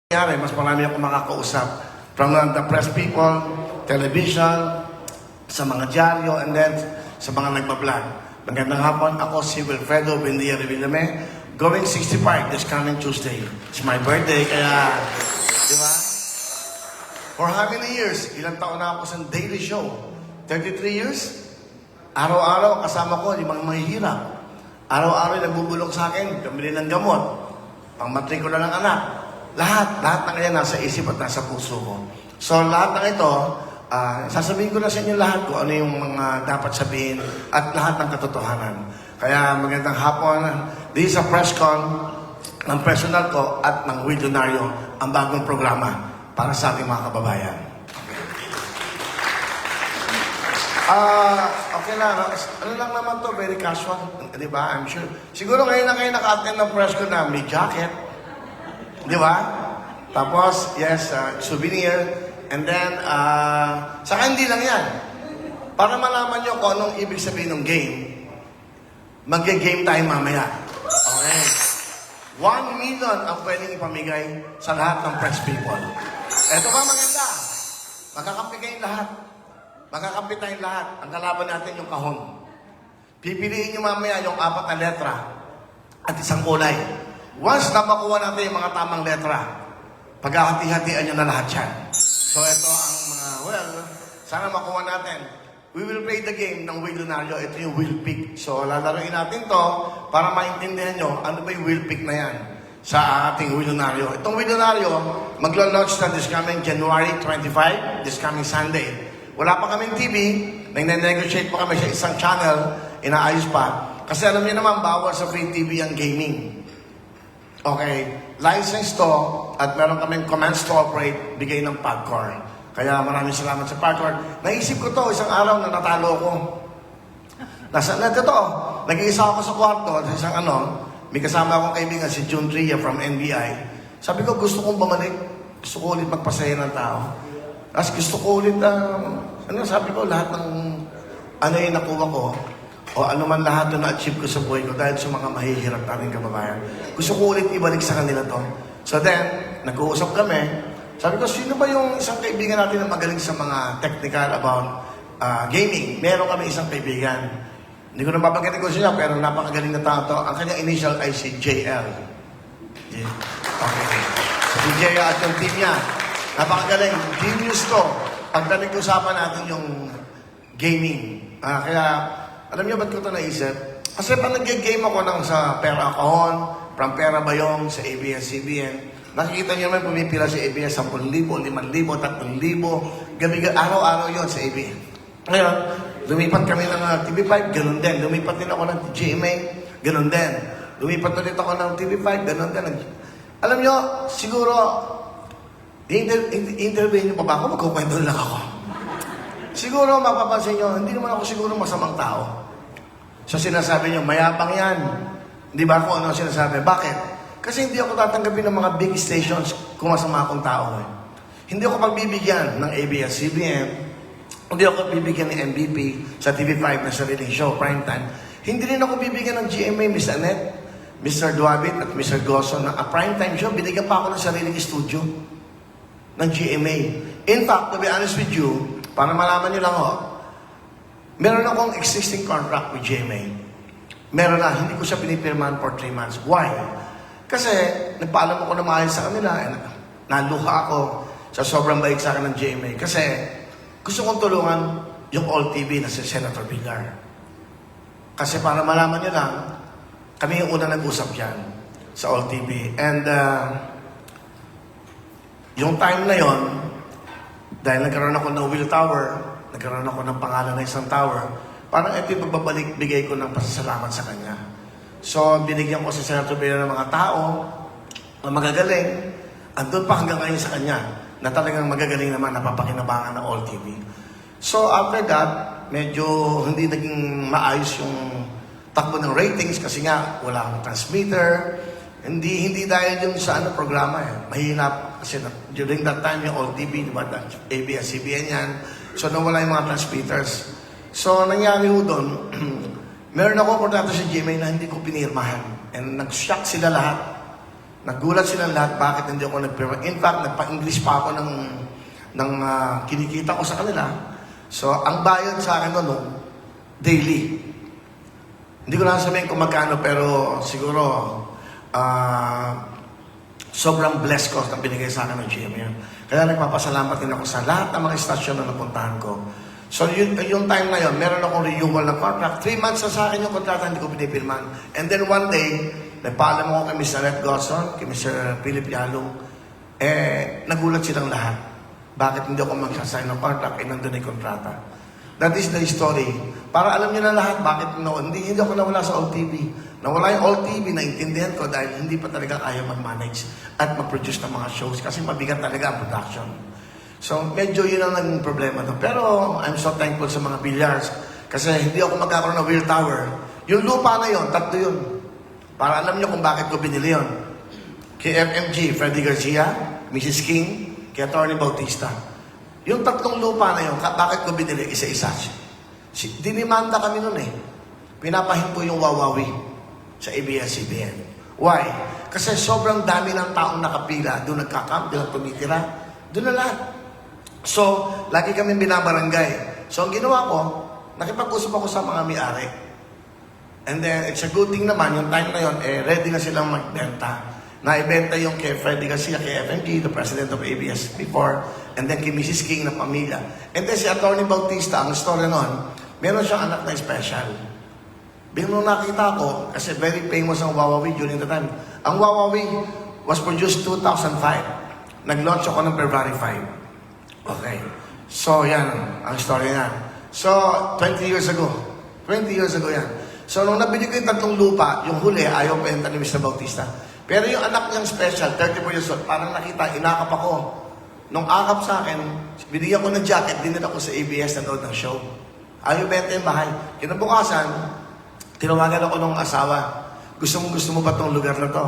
Mas marami akong makakausap from the press people, television, sa mga dyaryo, and then sa mga nagbablog. Magandang hapon, ako si Wilfredo Buendia Revillame, going 65 this coming Tuesday. It's my birthday, kaya, di ba? For how many years? Ilang taon na ako sa daily show? 33 years? Araw-araw kasama ko, limang mahihirap. Araw-araw nagbubulong sa akin, pambili ng gamot, pang-matrikula ng anak. Lahat ng yan nasa isip at nasa puso ko. So lahat ng ito, sasabihin ko na sa inyo lahat kung ano yung mga dapat sabihin at lahat ng katotohanan. Kaya magandang hapon. This is a press con ng personal ko at ng Willionario, ang bagong programa para sa ating mga kababayan. Okay na, no? Ano lang naman to, very casual. Di ba? I'm sure. Siguro ngayon na kayo naka-attend ng press con na may jacket. Di ba? Tapos, yes, souvenir. And then, saka hindi lang yan. Para malaman nyo kung anong ibig sabihin ng game, mag-game tayo mamaya. Okay. 1 million ang pwedeng ipamigay sa lahat ng press people. Ito ba maganda? Magkakampi kayong lahat. Magkakampi tayong lahat. Ang kalaban natin yung kahon. Pipiliin nyo mamaya yung 4 na letra at isang kulay. Once na makuha natin yung mga tamang letra, paghahati-hatian nyo na lahat yan. So ito ang mga, sana makuha natin. We will play the game ng Willionario. Ito yung will pick. So lalaroin natin to para maintindihan nyo ano ba yung will pick na yan sa ating Willionario. Itong Willionario, maglo-launch na this coming January 25, this coming Sunday. Wala pa kaming TV, nag-negotiate pa kami sa isang channel, inaayos pa. Kasi alam niyo naman, bawal sa free TV ang gaming. Okay, license to at meron kaming commands to operate, bigay ng PAGCOR. Kaya maraming salamat sa PAGCOR. Naisip ko to isang araw na natalo ko. Nag-iisa ako sa kwarto, isang may kasama akong kaibigan si June Tria from NBI. Sabi ko, gusto kong bumalik. Gusto ko ulit magpasaya ng tao. Tapos gusto ko ulit sabi ko, lahat ng yung nakuha ko, o ano man lahat na na-achieve ko sa buhay ko dahil sa mga mahihirap nating kababayan. Gusto ko ulit ibalik sa kanila to. So then, nag-uusap kami. Sabi ko, sino ba yung isang kaibigan natin na magaling sa mga technical about gaming? Meron kami isang kaibigan. Hindi ko na babanggitin ko siya, pero napakagaling na tao to. Ang kanyang initial ay si JL. Okay. So, si JL at yung team niya. Napakagaling. Genius to. Pagdating usapan natin yung gaming. Kaya, alam niyo ba't ko ito naisip? Kasi pag nag-game ako sa pera kahon, from pera bayong, sa ABS-CBN, nakikita niyo naman pumipila sa ABS 10,000, 5,000, 3,000, gabi araw-araw yon sa ABS. Ngayon, lumipat kami ng TV5, ganun din. Lumipat din ako ng GMA, ganun din. Lumipat ulit ako ng TV5, ganun din. Alam niyo, siguro, interview niyo pa ba ako? Magkukwento lang ako. Siguro, mapapansin nyo, hindi naman ako siguro masamang tao. So sinasabi nyo, mayabang yan. Hindi ba ako ano sinasabi? Bakit? Kasi hindi ako tatanggapin ng mga big stations kung masama akong tao. Hindi ako pagbibigyan ng ABS-CBN. Hindi ako bibigyan ng MVP sa TV5 na sariling show, primetime. Hindi rin ako bibigyan ng GMA, Miss Annette, Mr. Duabit at Mr. Goso na primetime show. Binigyan pa ako ng sariling studio ng GMA. In fact, to be honest with you, para malaman nyo lang meron akong existing contract with GMA. Meron na, hindi ko siya pinipirmahan for 3 months. Why? Kasi, nagpaalam ako na maayos sa kanila. Naluha ako sa sobrang bait sa akin ng GMA. Kasi, gusto kong tulungan yung All TV na si Senator Villar. Kasi para malaman nyo lang, kami yung unang nag-usap yan sa All TV. And, yung time na yon, dahil nagkaroon ako ng Will Tower, nagkaroon ako ng pangalan ng isang tower, parang ito yung pagbabalik, bigay ko ng pasasalamat sa kanya. So, binigyan ko si Senator Villar ng mga tao na magagaling. Andun pa hanggang ngayon sa kanya na talagang magagaling naman, napapakinabangan ng All TV. So, after that, medyo hindi naging maayos yung takbo ng ratings kasi nga, wala akong transmitter. Hindi dahil yung sa programa mahirap kasi during that time yung All TV, diba, ABS-CBN yan. So nawala yung mga transmitters. So nangyari ho doon, meron ako kontrato sa GMA na hindi ko pinirmahan. And nag-shock sila lahat. Nagulat silang lahat bakit hindi ako nagpirma. In fact, nagpa-English pa ako ng kinikita ko sa kanila. So, ang bayad sa akin noon, daily. Hindi ko lang sabihin kung magkano, pero siguro, sobrang blessed ko na binigay sa akin ng GMA yun. Kaya nagpapasalamat din ako sa lahat ng mga istasyon na napuntahan ko. So, yung time na yun, meron akong renewal ng contract. 3 months na sa akin yung kontrata, hindi ko pinipirman. And then one day, nagpaalam ako kay Mr. Red Gosson, kay Mr. Philip Yalong, nagulat silang lahat. Bakit hindi ako magsasign ng contract, nandun na yung kontrata. That is the story. Para alam niyo na lahat, bakit hindi ako nawala sa OTV. Nawala yung OTV, naintindihan ko dahil hindi pa talaga kaya mag-manage at mag-produce ng mga shows kasi mabigat talaga ang production. So, medyo yun ang naging problema doon. Pero, I'm so thankful sa mga billiards kasi hindi ako magkakaroon ng Will Tower. Yung lupa na yun, 3 yun. Para alam niyo kung bakit ko binili yun. Kay FMG, Freddy Garcia, Mrs. King, kay Atty. Bautista. Yung 3 lupa na yun, bakit ko binili isa-isa? Dinimanda kami nun eh. Pinapahin po yung Wawawi sa ABS-CBN. Why? Kasi sobrang dami ng taong nakapila. Doon nagkakamp, doon tumitira. Doon na lahat. So, lagi kami binabarangay. So, ang ginawa ko, nakipag-usap ako sa mga may-ari. And then, it's a good thing naman, yung time na yun, ready na silang magbenta. Naibenta yung kay Freddy Garcia, kay FMG, the president of ABS before, and then kay Mrs. King na pamilya. And then si Atty. Bautista, ang story nun, meron siyang anak na special. Nung nakita ko, kasi very famous ang Wawawi during the time. Ang Wawawi was produced 2005. Nag-launch ako ng February 5. Okay. So, yan. Ang story yan. So, 20 years ago. 20 years ago yan. So, nung nabili ko yung 3 lupa, yung huli, ayaw pa yung ni Mr. Bautista. Pero yung anak niyang special, 34 years old, parang nakita, inakap ako. Nung akap sa akin, binigyan ko ng jacket, dinala ko sa ABS na ng show. Ayaw benta yung bahay. Kinabukasan, tinawagan ako ng asawa. Gusto mo ba tong lugar na to?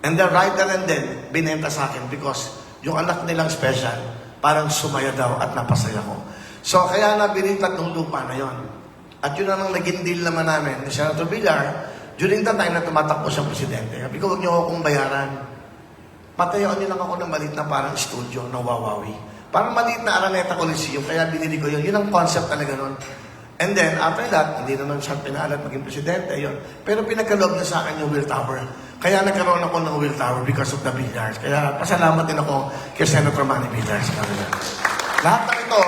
And then right there and then, binenta sa akin because yung anak nilang special, parang sumaya daw at napasaya ko. So, kaya nabili 3 lupa na yon. At yun ang naging deal naman namin ni Senator Villar during the time na tumatakbo siyang presidente. Sabi ko, huwag niyo akong bayaran. Patayaan niyo lang ako ng maliit na parang studio na Wawawi. Parang maliit na Araneta Coliseum, kaya binili ko yun. Yun ang concept talaga nun. And then, after that, hindi naman siya pinaalat maging presidente, yun. Pero pinagkaloob na sa akin yung Will Tower. Kaya nagkaroon ako ng Will Tower because of the billiards. Kaya pasalamat din ako kay Senator Manny Villar sa kanila. Lahat ng ito,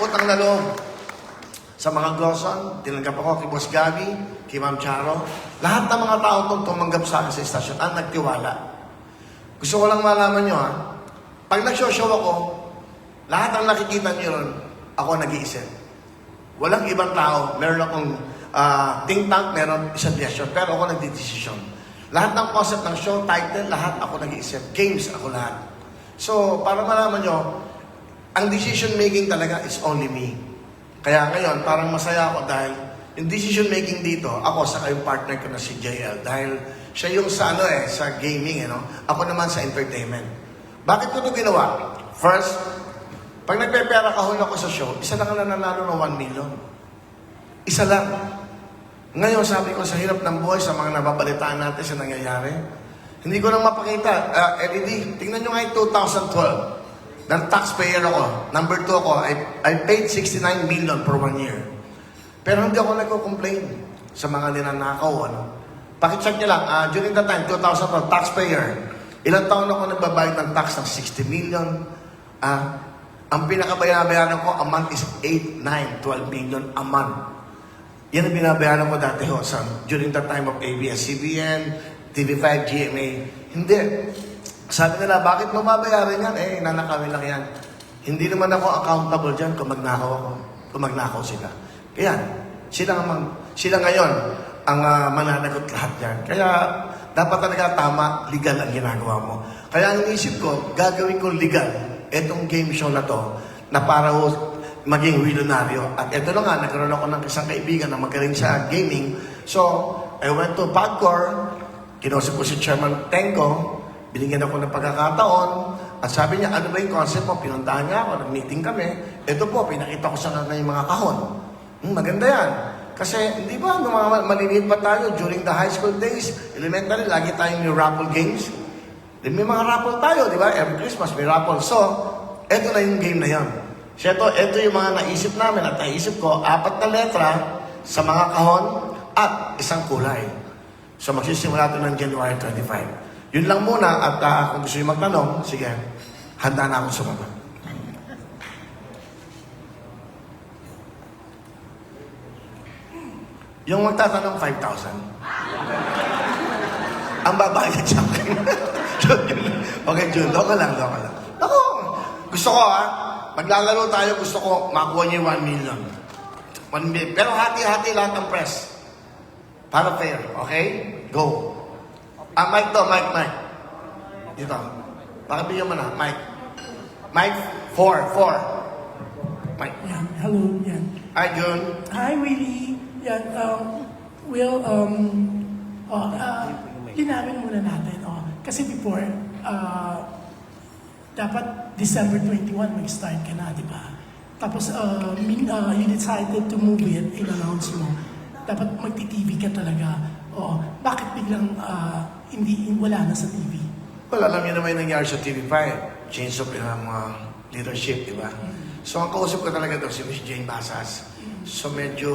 utang na loob. Sa mga Gosson, tinanggap ako kay Boss Gabi, kay Ma'am Charo. Lahat ng mga tao itong tumanggap sa akin sa istasyon ang nagtiwala. Gusto ko lang malaman nyo ha, pag nag-show ako, lahat ang nakikita nyo ron, ako nag-iisip. Walang ibang tao, meron akong think tank, meron suggestion, pero ako nagdi-decision. Lahat ng concept ng show, title, lahat ako nag-iisip. Games, ako lahat. So, para malaman nyo, ang decision making talaga is only me. Kaya ngayon, parang masaya ako dahil yung decision making dito, ako sa yung partner ko na si JL. Dahil siya yung sa sa gaming, ako naman sa entertainment. Bakit ko ito ginawa? First, pag nagpepera kahon ako sa show, isa lang ang nananalo ng 1 million. Isa lang. Ngayon, sabi ko sa hirap ng buhay, sa mga nababalitaan natin sa nangyayari, hindi ko nang mapakita. LED, tingnan nyo nga yung 2012. Ng taxpayer ako. Number 2 ako, I paid 69 million for 1 year. Pero hindi ako nagko-complain sa mga ninanakaw. Pakicheck nyo lang, during that time, 2012, taxpayer, ilang taon ako nagbabayad ng tax ng 60 million. Ang pinakabayaran ko a month is 8, 9, 12 million a month. Yan ang binabayaran ko dati during that time of ABS-CBN, TV5, GMA. Hindi. Sabi nila, bakit mo babayaran yan? Nanakawin lang yan. Hindi naman ako accountable dyan kung magnakaw ako. Kung magnakaw sila. Kaya, sila ngayon ang mananagot lahat yan. Kaya, dapat talaga tama, legal ang ginagawa mo. Kaya ang inisip ko, gagawin ko legal etong game show na to, na para maging milyonaryo. At eto na nga, nagkaroon ako ng isang kaibigan na magaling sa gaming. So, I went to Pagcor, kinusap ko si Chairman Tenko, binigyan ako ng pagkakataon, at sabi niya, ano ba yung concept mo? Pinuntahan niya ako, nag-meeting kami. Ito po, pinakita ko sa kanya yung mga kahon. Maganda yan. Kasi, hindi ba, nung mga maliliit pa tayo, during the high school days, elementary, lagi tayong may raffle games. May mga raffle tayo, di ba? Every Christmas may raffle. So, eto na yung game na yon. So, eto yung mga naisip namin at naisip ko, 4 na letra sa mga kahon at isang kulay. So, magsisimula ito ng January 25. Yun lang muna at kung gusto nyo magtanong, sige, handa na akong sumagot. Yung magtatanong, 5,000. Ang babayad sa akin. Okay, Jun, doka lang. Ako, gusto ko maglalaro tayo, gusto ko makuha niyo 1 million. 1 million. Pero hati-hati lahat ng press. Para fair, okay? Go. Mike to, Mike. Dito. Pakibigyan mo na, Mike. Mike, 4. Mike. Yan, hello, yan. Hi, Jun. Hi, Willie. Yan, linawin muna natin. Kasi before, dapat December 21 mag-start ka na, di ba? Tapos, you decided to move it, in-announce mo. Dapat magti-TV ka talaga. Bakit biglang wala na sa TV? Well, alam niyo naman yung nangyari sa TV5. Change of leadership, di ba? So, ang kausap ko talaga daw si Miss Jane Basas. So, medyo,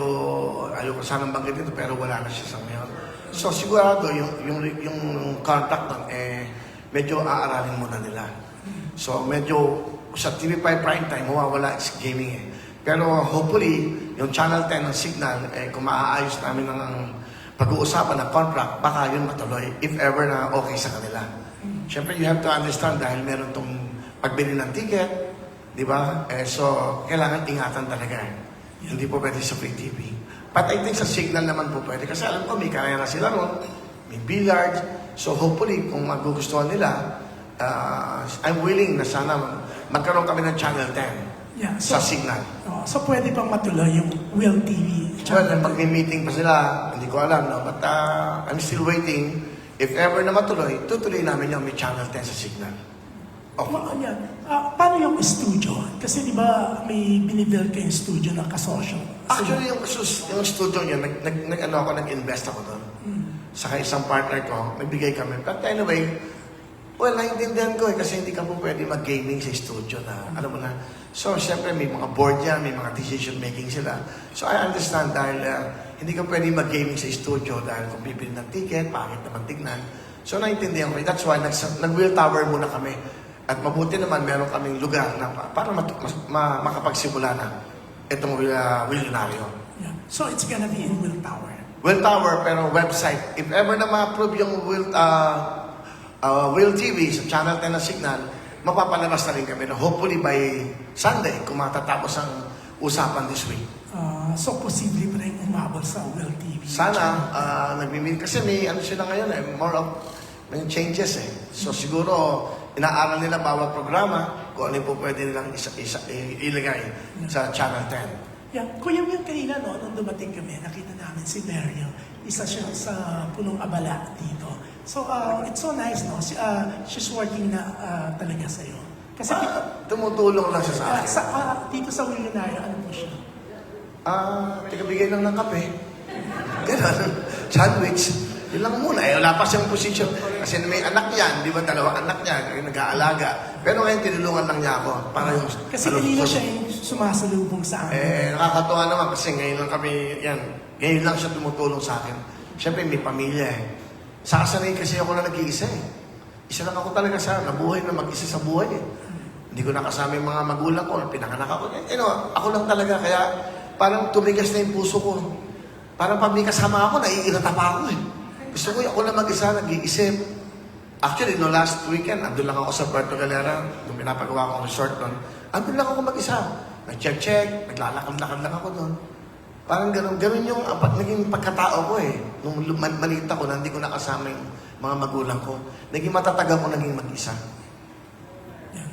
ayoko sanang banggitin ito, pero wala na siya sa ngayon. So, sigurado, yung contract nun, medyo aaralin muna nila. So, medyo, sa TV5 prime time, mawawala si gaming Pero, hopefully, yung Channel 10 ng Signal, kung maaayos namin ng pag-uusapan ng contract, baka yun matuloy, if ever na okay sa kanila. Siyempre, you have to understand dahil meron tong pagbili ng ticket, di ba? So, kailangan ingatan talaga. Hindi po pwede sa free TV. But I think sa Signal naman po pwede. Kasi alam ko, may kaya na sila ron, may billiard. So, hopefully, kung magugustuhan nila, I'm willing na sana magkaroon kami ng Channel 10 sa Signal. So, pwede pang matuloy yung Will TV Well, pag may meeting pa sila, hindi ko alam, no? But I'm still waiting. If ever na matuloy, tutuloy namin yung may Channel 10 sa Signal. Okay. Paano yung studio? Kasi di ba may binibuild kayong studio na kasosyo? Actually, yung studio niya, nag-invest ako doon. Saka isang partner ko, nagbigay kami. But anyway, well, naintindihan ko kasi hindi ka po pwede mag-gaming sa studio na, alam mo na. So, siyempre, may mga board yan, may mga decision-making sila. So, I understand dahil hindi ka pwede mag-gaming sa studio dahil kung bibili ng ticket, pangit naman tignan. So, naintindihan ko. That's why, nag-wheel tower muna kami. At mabuti naman, meron kaming lugar na para makapagsimula na itong Willionario. Yeah. So, it's gonna be in Will Tower? Will Tower, pero website. If ever na ma-approve yung Will TV sa Channel 10 na Signal, mapapalabas na rin kami na hopefully by Sunday kung matatapos ang usapan this week. So, posible pa rin umabot sa Will TV? Sana, nagmimil kasi may ano sila ngayon more of may changes So siguro, inaaral nila bawat programa kung ano po pwede nilang ilagay sa Channel 10. Yeah. Kuya Will, kanina nung dumating kami, nakita namin si Mario. Isa siya sa punong abala dito. So, it's so nice, no? She's working na talaga sa'yo. Kasi tumutulong lang siya sa akin. dito sa Willionario, ano po siya? Tigabigay lang ng kape. Ganun. Sandwich. Yun lang muna. Wala pa siyang posisyon. Kasi may anak yan. Di ba? 2 anak niya. Nag-aalaga. Pero ngayon, tinulungan lang niya ako. Para yung, kasi kanina siya yung sumasalubong sa akin. Nakakatuwa naman kasi ngayon lang kami, ngayon lang siya tumutulong sa akin. Siyempre, may pamilya Sakasanay kasi ako na nag-iisa Isa lang ako talaga nabuhay na mag-isa sa buhay Hindi ko nakasama yung mga magulang ko. Pinanganak ako. Ako lang talaga. Kaya parang tumigas na yung puso ko. Parang pag may kasama ako, naiirata pa ako Gusto ko ako lang mag-isa, nag-iisip. Actually, last weekend, andun lang ako sa Puerto Galera. Nung pinapagawa ko ang resort doon. Andun lang ako mag-isa. Nag-check, naglalakad-lakad lang ako doon. Parang ganun yung naging pagkatao ko Nung maliit ako na hindi ko nakasama yung mga magulang ko. Naging matatag ako, naging mag-isa. Yeah.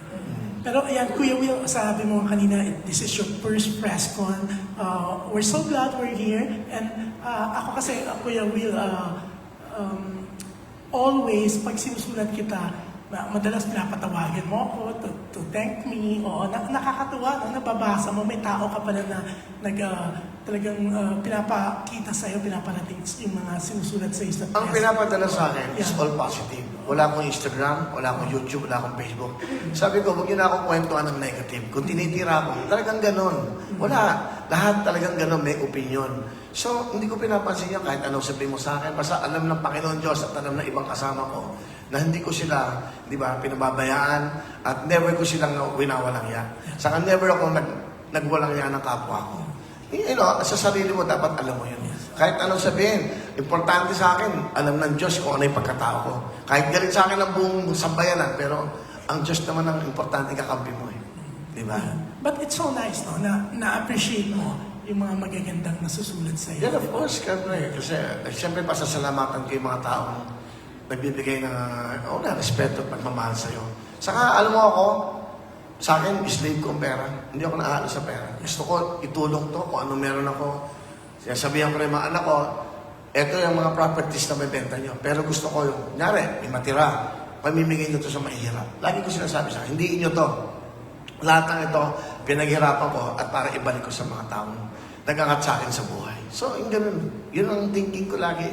Pero ayan, Kuya Will, sabi mo kanina, this is your first press con. We're so glad we're here. And ako kasi, Kuya Will, always, pag sinusulat kita, madalas pinapatawagan mo ako to thank me. Oo, nakakatuwa, no? Nababasa mo, may tao ka pala na talagang pinapakita sa'yo, pinaparating yung mga sinusulat sa'yo sa Ang pinapadala sa akin is Yeah. all positive. Wala akong Instagram, wala akong YouTube, wala akong Facebook. Sabi ko, huwag niyo na akong kwentuhan ng negative. Kung tinitira ko, talagang ganon. Wala. Lahat talagang ganon, may opinion. So, hindi ko pinapansin yan kahit anong sabihin mo sa akin. Basta alam ng Panginoon Diyos at alam ng ibang kasama ko na hindi ko sila, di ba, pinababayaan at never ko silang winawalang yan. Saka never ako nagwalang yan ng kapwa ko. You know, sa sarili mo dapat alam mo yun. Kahit anong sabihin, importante sa akin, alam ng Diyos kung ano yung pagkatao ko. Kahit galit sa akin ang buong sambayanan, pero ang Diyos naman ang importante kakampi mo eh. Di ba? But it's so nice, no, na-appreciate mo yung mga magagandang nasusulat sa'yo. Yeah, of course, kasi siyempre pasasalamatan ko yung mga taong nagbibigay ng respeto at pagmamahal sa'yo. Saka, alam mo ako, sa akin, slave ko ang pera. Hindi ako naahalo sa pera. Gusto ko itulong to kung ano meron ako. Sabihan ko rin mga anak ko, eto yung mga properties na may benta nyo. Pero gusto ko yung, nyari, may matira. Pamimigay nyo to sa mahihirap. Lagi ko sinasabi sa akin, hindi inyo to. Lahat ng ito, pinaghirapan ko at para ibalik ko sa mga taong nagangat sa akin sa buhay. So, yung ganun. Yun ang thinking ko lagi.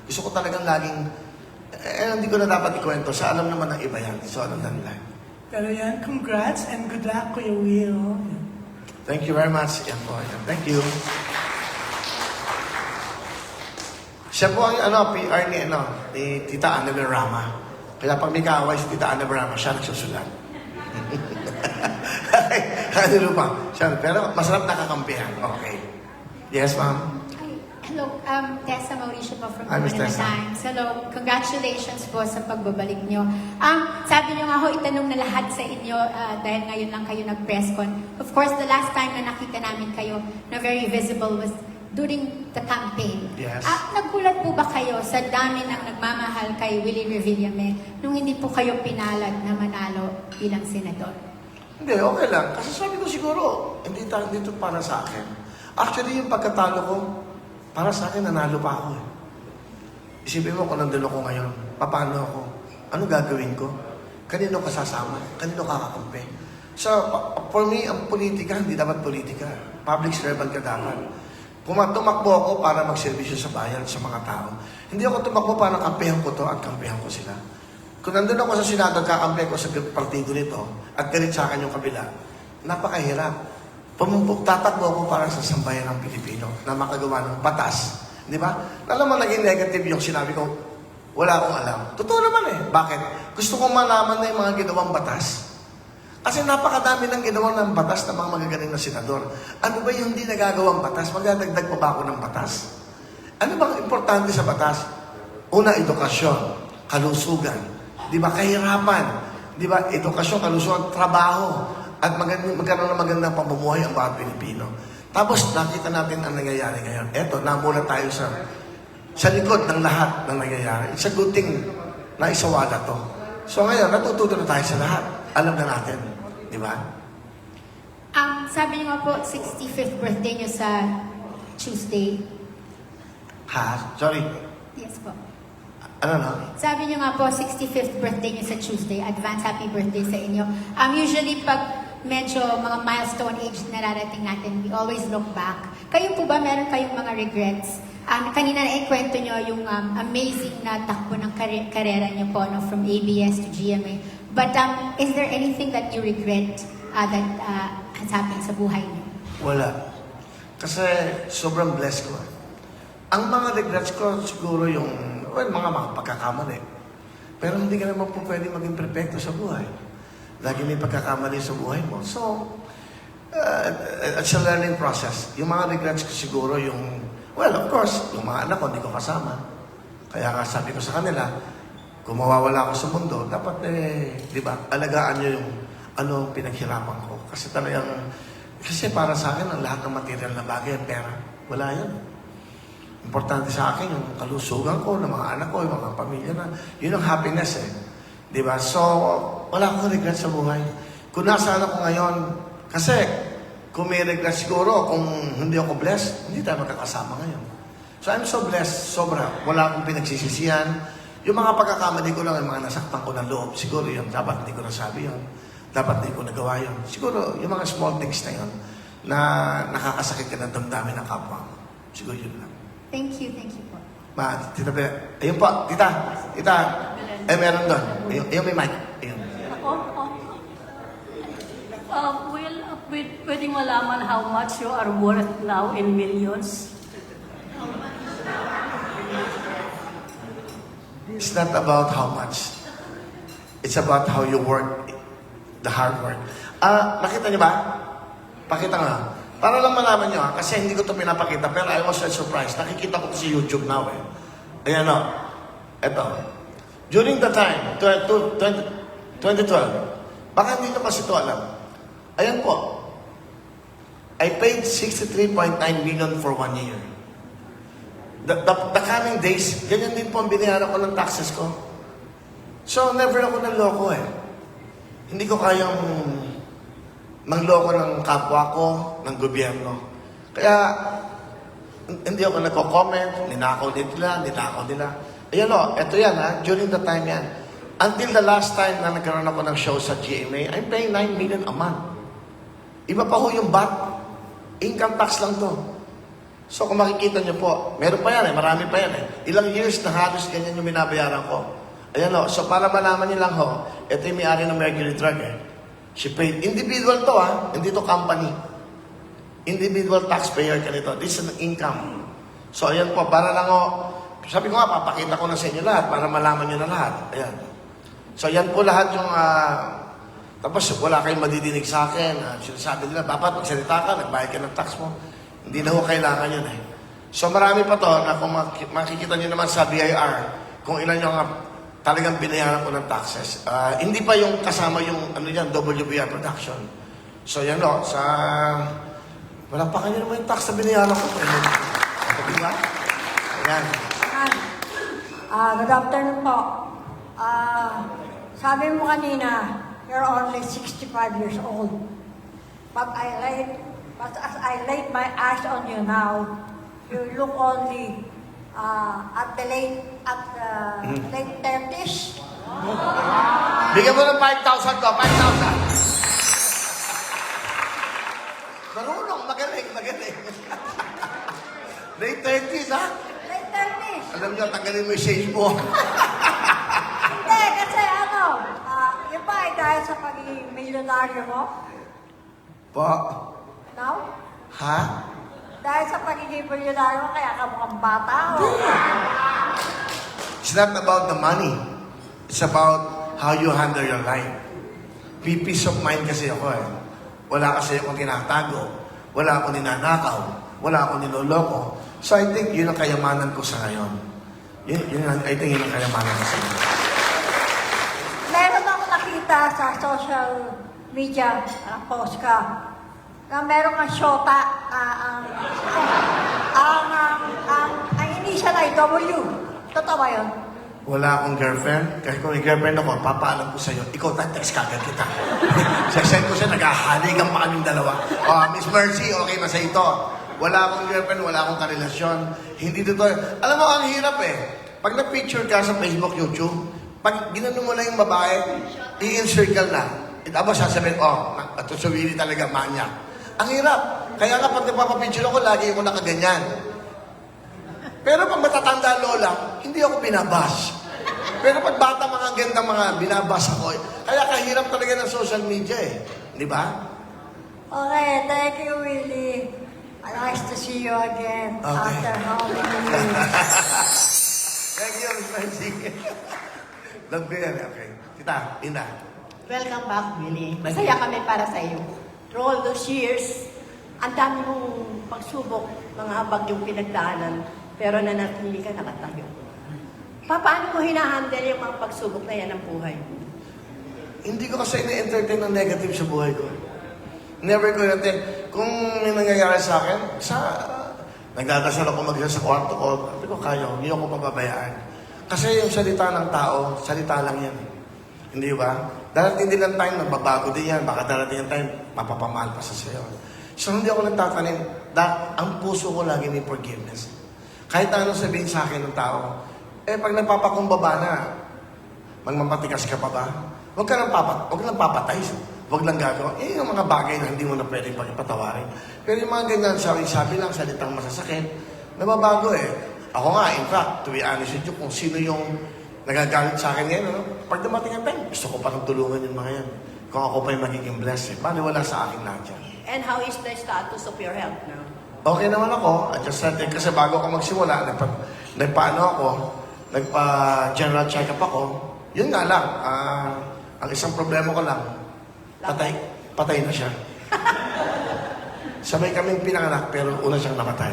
Gusto ko talagang laging, hindi ko na dapat ikwento. Sa alam naman ng iba yan. So, alam na nila. Pero yan, congrats and good luck, Kuya Will. Thank you very much. Yan po. Yan. Thank you. Siya po ang PR ni Tita Ana Berrama. Kaya pag may kaaway si Tita Ana Berrama, siya nagsusulat. Ano pa? Siya, pero masarap nakakampihan. Okay. Yes, ma'am. Hello, Tessa Mauricio po from Hi, Miss Manila Tessa. Times. Hello, congratulations po sa pagbabalik nyo. Sabi nyo nga ho, itanong na lahat sa inyo dahil ngayon lang kayo nag-press con. Of course, the last time na nakita namin kayo na very visible was during the campaign. Yes. Naggulat po ba kayo sa dami ng nagmamahal kay Willie Revillame nung hindi po kayo pinalad na manalo bilang senador? Hindi, okay lang. Kasi sabi ko siguro, hindi tayo dito para sa akin. Actually, yung pagkatalo ko, para sa akin, nanalo pa ako eh. Isipin mo kung nandun ako ngayon, paano ako? Ano gagawin ko? Kanino ka sasama? Kanino kakakampi? So, for me, ang politika, hindi dapat politika. Public servant ka dapat. Tumakbo ako para magservisyo sa bayan, sa mga tao. Hindi ako tumakbo para kampihan ko to at kampihan ko sila. Kung nandun ako sa Senado at kakampi ko sa partido nito at galit sa akin yung kabila, napakahirap. Tatakbo ako para sa sambayan ng Pilipino na makagawa ng batas. Di ba? Alam mo, naging negative yung sinabi ko, wala akong alam. Totoo naman eh. Bakit? Gusto kong malaman na yung mga ginawang batas. Kasi napakadami ng ginawa ng batas ng mga magagaling na senador. Ano ba yung hindi nagagawang batas? Magdadagdag pa ba ako ng batas? Ano bang importante sa batas? Una, edukasyon, kalusugan. Di ba? Kahirapan. Di ba? Edukasyon, kalusugan, trabaho. At magkaroon ng magandang pamumuhay ang bawat Pilipino. Tapos nakita natin ang nangyayari ngayon. Eto, namula tayo sa likod ng lahat ng nangyayari. It's a good thing na isawala to. So ngayon, natututo na tayo sa lahat. Alam na natin. Di ba? Sabi niyo nga po, 65th birthday niyo sa Tuesday. Ha? Sorry. Yes po. Ano na? Sabi niyo nga po, 65th birthday niyo sa Tuesday. Advance happy birthday sa inyo. Usually, pag medyo mga milestone age na nararating natin, we always look back. Kayo po ba, meron kayong mga regrets? Kanina na-ikwento niyo yung amazing na takbo ng karera niyo po, no, from ABS to GMA. But is there anything that you regret that has happened sa buhay niyo? Wala. Kasi sobrang blessed ko. Ang mga regrets ko siguro yung, mga pagkakamali. Pero hindi ka naman po pwede maging perfecto sa buhay. Lagi may pagkakamali sa buhay mo. So, it's a learning process. Yung mga regrets ko siguro yung, of course, yung mga anak ko, hindi ko kasama. Kaya nga sabi ko sa kanila, kung mawawala ako sa mundo, dapat di ba, alagaan nyo yung ano pinaghirapan ko. Kasi talagang, kasi para sa akin, ang lahat ng material na bagay, pera, wala yan. Importante sa akin yung kalusugan ko, ng mga anak ko, yung mga pamilya na, yun ang happiness eh. Di ba? So, wala akong regret sa buhay. Kung nasaan ako ngayon, kasi kung may regret siguro, kung hindi ako blessed, hindi tayo magkakasama ngayon. So, I'm so blessed, sobra. Wala akong pinagsisisihan. Yung mga pagkakamali ko lang, yung mga nasaktan ko ng loob, siguro yun, dapat hindi ko nasabi yun. Dapat hindi ko nagawa yun. Siguro, yung mga small things na yun, na nakakasakit ka ng damdamin ng kapwa mo. Siguro yun lang. Thank you po. Tita Bea, ayun po, tita, meron doon. Ayun may mic. Ayun. Pwedeng malaman how much you are worth now in millions? It's not about how much. It's about how you work, the hard work. Nakita niyo ba? Pakita nga. Para lang malaman niyo kasi hindi ko ito pinapakita, pero I was so surprised. Nakikita ko ito sa YouTube now eh. Ayan o. Ito. During the time, 2012, baka hindi nyo kasi ito alam. Ayan po. I paid 63.9 million for 1 year. The coming days, ganyan din po ang binayaran ko ng taxes ko. So, never ako naloko eh. Hindi ko kayang mangloko ng kapwa ko, ng gobyerno. Kaya, hindi ako nagko-comment, ninakaw nila. Ayan o, eto yan ha, during the time yan. Until the last time na nagkaroon ako ng show sa GMA, I'm paying 9 million a month. Iba pa ho yung VAT. Income tax lang to. So kung makikita nyo po, meron pa yan eh, marami pa yan eh. Ilang years na halos ganyan yung binabayaran ko. Ayan o, so para malaman nyo lang ho, ito yung may-ari ng Mercury Drug eh. She paid, individual to ha, hindi to company. Individual taxpayer ka nito. This is an income. So ayan po, para lang ho, sabi ko nga, papakita ko na sa inyo lahat para malaman nyo na lahat. Ayan. So yan po lahat yung, tapos wala kayong madidinig sa akin. Sinasabi nila, dapat magsalita ka, nagbayad ka ng tax mo. Hindi na ho kailangan yun eh. So marami pa to na kung makikita nyo naman sa BIR, kung ilan yung talagang binayaran ko ng taxes. Hindi pa yung kasama yung ano yan, WBR production. So yan o, sa... Wala pa kanya naman yung tax na binayaran ko. Di ba? Ayan. Good afternoon po. Sabi mo kanina, you're only 65 years old. But as I laid my eyes on you now, you look only at the late 30s. Bigyan mo ng 5,000 ko, 5,000. Marunong, magaling. Late 30s, ha? Late 30s. Alam nyo, tanggalin mo yung shades mo. Hindi, kasi yun ba ay dahil sa pagiging milyonaryo mo? Po? Now? Ha? Dahil sa pagiging milyonaryo mo, kaya ka mukhang bata o? It's not about the money. It's about how you handle your life. Peace of mind kasi ako eh. Wala kasi akong tinatago. Wala akong ninanakaw. Wala akong niloloko. So I think yun ang kayamanan ko sa ngayon. I think yun ang kayamanan ko sa ngayon. Meron ako nakita sa social media, post ka, na meron kang shota, ang initial ay W. Totoo ba yun? Wala akong girlfriend. Kasi kung may girlfriend ako, papaalam ko sa'yo, ikaw text kagad kita. Sasend ko siya, naghahaligan pa kaming dalawa. Miss Mercy, okay ba sa ito? Wala akong girlfriend, wala akong karelasyon. Hindi dito. Alam mo, ang hirap eh. Pag na-picture ka sa Facebook, YouTube, pag ginano mo na yung babae, i-encircle na. Tapos sasabihin, ito si Willie talaga, manya. Ang hirap. Kaya nga pag nagpapapicture ako, lagi ako nakaganyan. Pero pag matatanda lola, hindi ako binabash. Pero pag bata, mga gandang mga binabash ako. Kaya kahirap talaga ng social media eh. Di ba? Okay, thank you, Willie. Nice to see you again Okay. after how many years. Thank you, Miss Mercy. Love ko yan. Okay. Kita, Ina. Welcome back, Willie. Masaya kami para sa iyo. Through all those years, ang dami mong pagsubok, mga bagyong pinagdaanan, pero nanatili ka nakatayo. Paano mo hinahandle yung mga pagsubok na yan ng buhay? Hindi ko kasi ina-entertain ng negative sa buhay ko. Never ko natin. Kung may nangyayari sa akin, nagdadasal ako mag-isa sa kwarto ko, sabi ko, kaya, hindi ako pababayaan. Kasi yung salita ng tao, salita lang yan. Hindi ba? Darating din ang time, nagbabago din yan. Baka darating ang time, mapapamahal pa sa sayo. So hindi ako nagtatanim. Ang puso ko lagi may forgiveness. Kahit anong sabihin sa akin ng tao, Eh, pag nagpapakumbaba na, magmamatikas ka pa ba? Huwag ka lang papatay. Huwag lang gagawa. Eh, yung mga bagay na hindi mo na pwedeng pagpatawarin. Pero yung mga ganyan, sabi lang, salitang masasakit, nababago eh. Ako nga, in fact, to be honest with you, kung sino yung nagagalit sa akin ngayon, ano? Pag dumating ang time, gusto ko parang tulungan yung mga yan. Kung ako pa yung magiging blessed, wala sa akin lahat yan. And how is the status of your health now? Okay naman ako. I just said, kasi bago ako magsimula, nagpa-general check-up ako. Yun nga lang, ang isang problema ko lang, patay na siya. Sabay kaming pinanganak, pero una siyang namatay.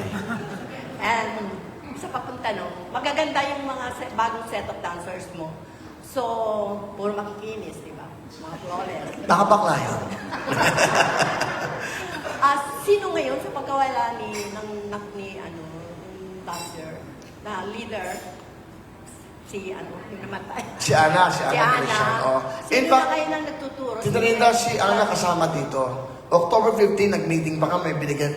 And sa papunta magaganda yung mga bagong set of dancers mo. So, puro makikinis, di ba? Mga flawless. Nakabakla yun. Sino ngayon sa pagkawala ng dancer, na leader, yung namatay? Si Ana Felician. Oh. Sino na kayo nang nagtuturo? Si Trinidad, si Ana kasama dito. October 15, nag-meeting pa kami. Binigay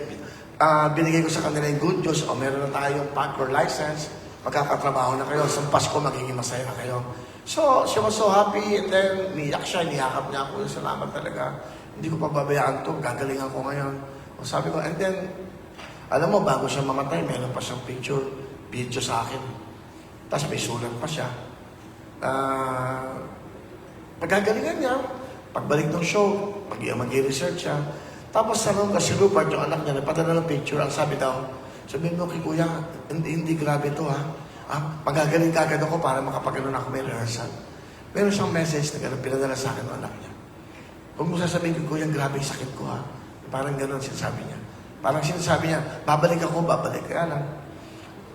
ko sa kanila yung good news. Meron na tayong Pacor license. Magkakatrabaho na kayo. Sa Pasko, magiging masaya na kayo. So, she was so happy. And then, niyak siya. Niyakap niya ako. Salamat talaga. Hindi ko pababayaan to. Gagalingan ko ngayon. Sabi ko, and then, alam mo, bago siya mamatay, meron pa siyang video sa akin. Tapos may sulat pa siya. Pagkagalingan niya, pagbalik ng show, mag-i-research siya. Tapos si Rupert, yung anak niya, nagpadala ng picture. Ang sabi daw, sabihin mo kay Kuya, hindi grabe to ha. Magagaling ka agad ako para makapagano'n ako may rehearsal. Meron siyang message na pinadala sa akin ng anak niya. Huwag mo sasabihin kay Kuya, grabe yung sakit ko ha. Parang gano'n sinasabi niya. Parang sinasabi niya, babalik. Kaya lang,